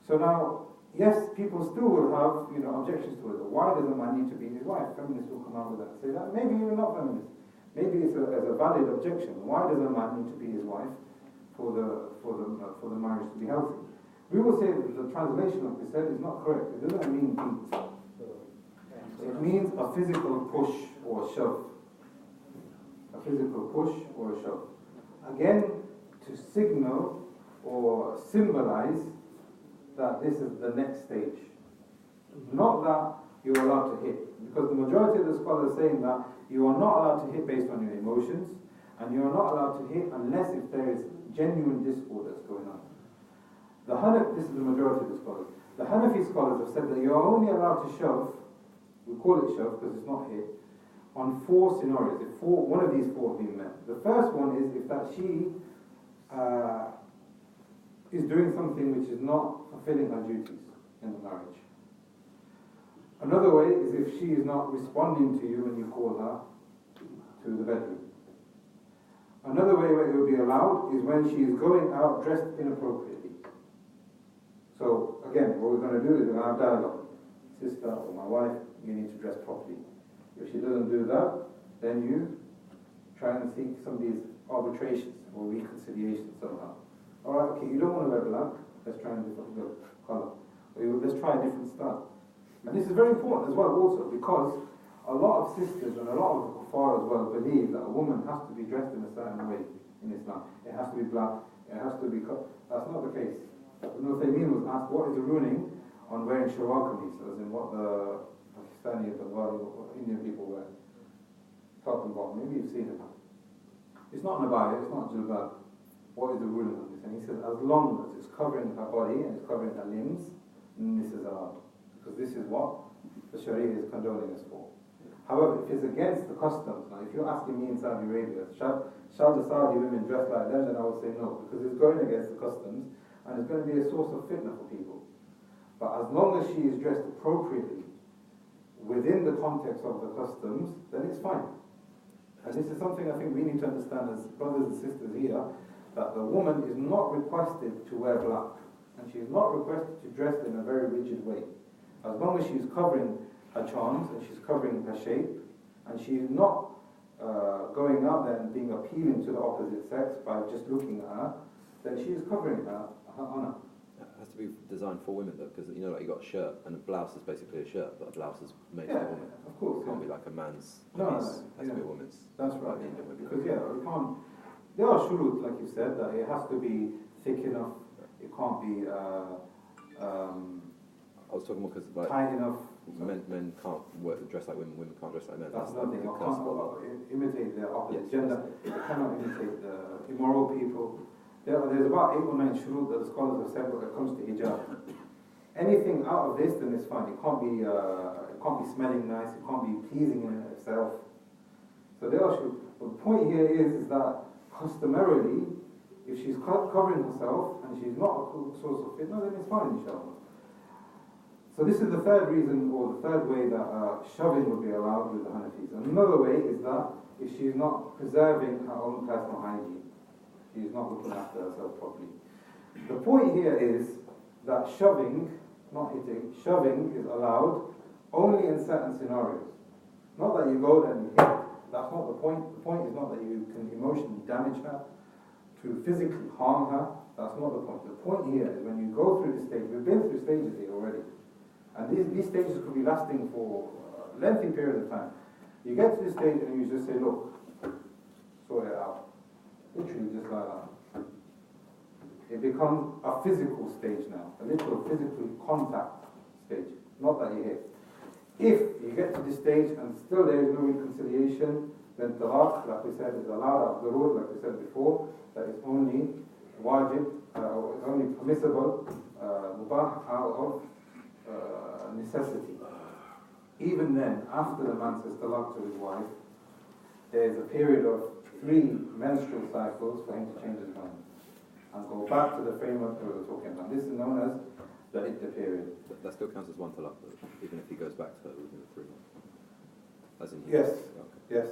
Speaker 1: So now, yes, people still will have objections to it. Why does a man need to beat his wife? Feminists will come out with that and say that. Maybe you're not feminist. Maybe it's a valid objection. Why does a man need to beat his wife for the marriage to be healthy? We will say that the translation of this is not correct. It doesn't mean beat. It means a physical push or a shove. A physical push or a shove. Again, to signal or symbolize that this is the next stage. Not that you're allowed to hit. Because the majority of the scholars are saying that you are not allowed to hit based on your emotions, and you are not allowed to hit unless if there is genuine discord that's going on. This is the majority of the scholars. The Hanafi scholars have said that you are only allowed to shove, we call it shove because it's not hit, on 4 scenarios. If one of these 4 have been met. The first one is if that she is doing something which is not fulfilling her duties in the marriage. Another way is if she is not responding to you when you call her to the bedroom. Another way where it will be allowed is when she is going out dressed inappropriately. So again, what we're going to do is we're going to have dialogue. Sister or my wife, you need to dress properly. If she doesn't do that, then you try and seek some of these arbitrations or reconciliation somehow. Alright, okay, you don't want to wear black, let's try a different colour. Or let's try a different style. And this is very important as well also, because a lot of sisters and a lot of the kuffar as well believe that a woman has to be dressed in a certain way in Islam. It has to be black, it has to be cut. That's not the case. Ibn Uthaymeen was asked, what is the ruling on wearing shalwar kameez, as in what the Pakistani, what Indian people wear? Top and bottom, maybe you've seen it. It's not an abaya, it's not jilbab. What is the ruling on this? And he says, as long as it's covering her body and it's covering her limbs, then this is allowed. Because this is what the Sharia is condoning this for. However, if it's against the customs, now if you're asking me in Saudi Arabia, shall the Saudi women dress like them, then I would say no, because it's going against the customs and it's going to be a source of fitna for people. But as long as she is dressed appropriately within the context of the customs, then it's fine. And this is something I think we need to understand as brothers and sisters here, that the woman is not requested to wear black, and she is not requested to dress in a very rigid way. As long as she's covering her charms and she's covering her shape, and she's not going out there and being appealing to the opposite sex by just looking at her, then she is covering her honor.
Speaker 3: It has to be designed for women though, because you know, like you got a shirt and a blouse is basically a shirt, but a blouse is made for a woman.
Speaker 1: Of course.
Speaker 3: It can't be like a man's.
Speaker 1: No,
Speaker 3: it has to be a woman's.
Speaker 1: That's right. Because we can't. There are shurut, like you said, that it has to be thick enough. It can't be.
Speaker 3: I was talking more because like
Speaker 1: tight enough.
Speaker 3: Men can't dress like women. Women can't dress like men.
Speaker 1: That's nothing. You can't imitate the opposite gender. You cannot imitate the immoral people. There's about 8 or 9 shurut that the scholars have said when it comes to hijab. Anything out of this, then it's fine. It can't be smelling nice. It can't be pleasing in itself. So there are shurut. But the point here is that customarily, if she's covering herself and she's not a source of fitna, then it's fine, inshallah. So this is the third reason, or the third way that shoving would be allowed with the Hanafis. And another way is that if she's not preserving her own personal hygiene, she's not looking after herself properly. The point here is that shoving, not hitting, shoving is allowed only in certain scenarios. Not that you go there and you hit. That's not the point. The point is not that you can emotionally damage her, to physically harm her. That's not the point. The point here is when you go through this stage, we've been through stages here already. And these stages could be lasting for a lengthy period of time. You get to this stage and you just say, look, sort it out. Literally just like that. It becomes a physical stage now, a literal physical contact stage, not that you hit. If you get to this stage and still there is no reconciliation, then talaq, like we said, is allowed out of the rule, like we said before, that it's only wajib, or it's only permissible, mubah, out of necessity. Even then, after the man says talaq to his wife, there is a period of 3 menstrual cycles for him to change his mind and go back to the framework that we were talking about. This is known as the iddah period.
Speaker 3: That still counts as one talaq, even if he goes back to her within the 3 months. As in
Speaker 1: yes,
Speaker 3: okay.
Speaker 1: yes.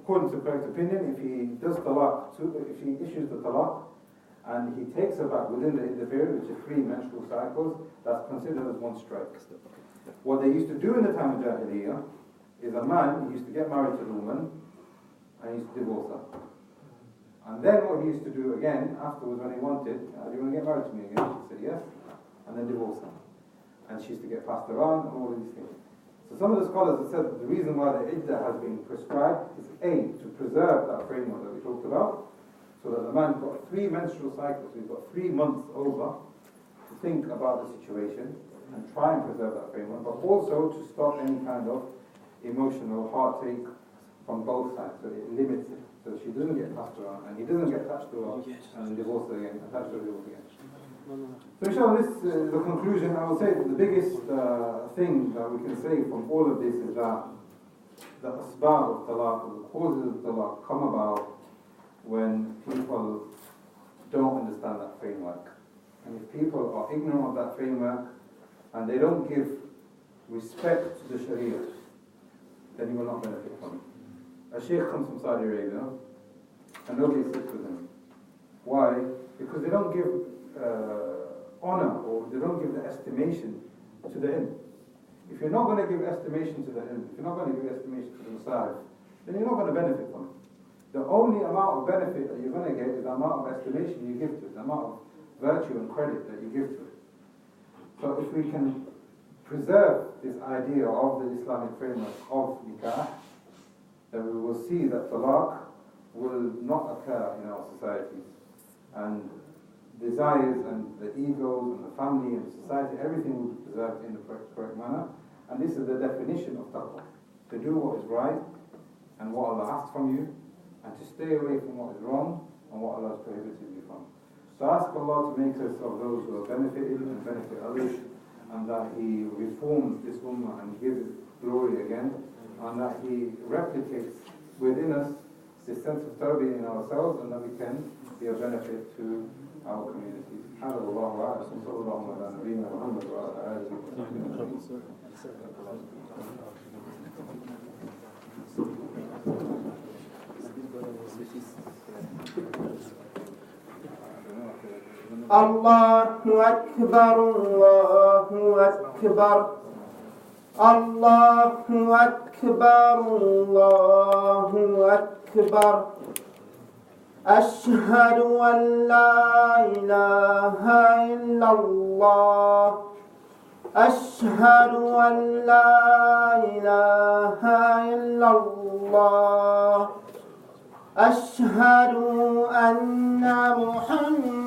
Speaker 1: According to correct opinion, if he does talaq, if he issues the talaq, and he takes her back within the iddah period, which is 3 menstrual cycles, that's considered as 1 strike. What they used to do in the time of Jahiliyyah is a man used to get married to a woman and he used to divorce her. And then what he used to do again afterwards when he wanted, do you want to get married to me again? She said yes, and then divorce her. And she used to get passed around and all of these things. So some of the scholars have said that the reason why the iddah has been prescribed is A, to preserve that framework that we talked about, so that the man got 3 menstrual cycles, so he's got 3 months over to think about the situation and try and preserve that framework, but also to stop any kind of emotional heartache from both sides, so it limits it, so she doesn't get passed around, and he doesn't get attached to her and divorced her again, attached to her again. So inshallah, this is the conclusion. I would say that the biggest thing that we can say from all of this is that the asbab of talaq, the causes of talaq, come about when people don't understand that framework. And if people are ignorant of that framework and they don't give respect to the Sharia, then you will not benefit from it. A sheikh comes from Saudi Arabia and nobody sits with him. Why? Because they don't give honor, or they don't give the estimation to the ilm. If you're not going to give estimation to the ilm, if you're not going to give estimation to the masahib, then you're not going to benefit from it. The only amount of benefit that you're going to get is the amount of estimation you give to it, the amount of virtue and credit that you give to it. So if we can preserve this idea of the Islamic framework of nikah, then we will see that talaq will not occur in our societies. And desires and the egos and the family and society, everything will be preserved in the correct manner. And this is the definition of taqwa: to do what is right and what Allah asks from you, and to stay away from what is wrong and what Allah has prohibited you from. So ask Allah to make us of those who are benefited and benefit others, and that He reforms this ummah and gives it glory again, and that He replicates within us this sense of tarbiyyah in ourselves, and that we can be a benefit to our communities. سبحان الله وعلى صلى الله على نبينا محمد وعلى آله وصحبه.
Speaker 2: الله أكبر الله أكبر الله أكبر الله أكبر أشهد أن لا إله إلا الله أشهد أن لا إله إلا الله أشهد أن محمدا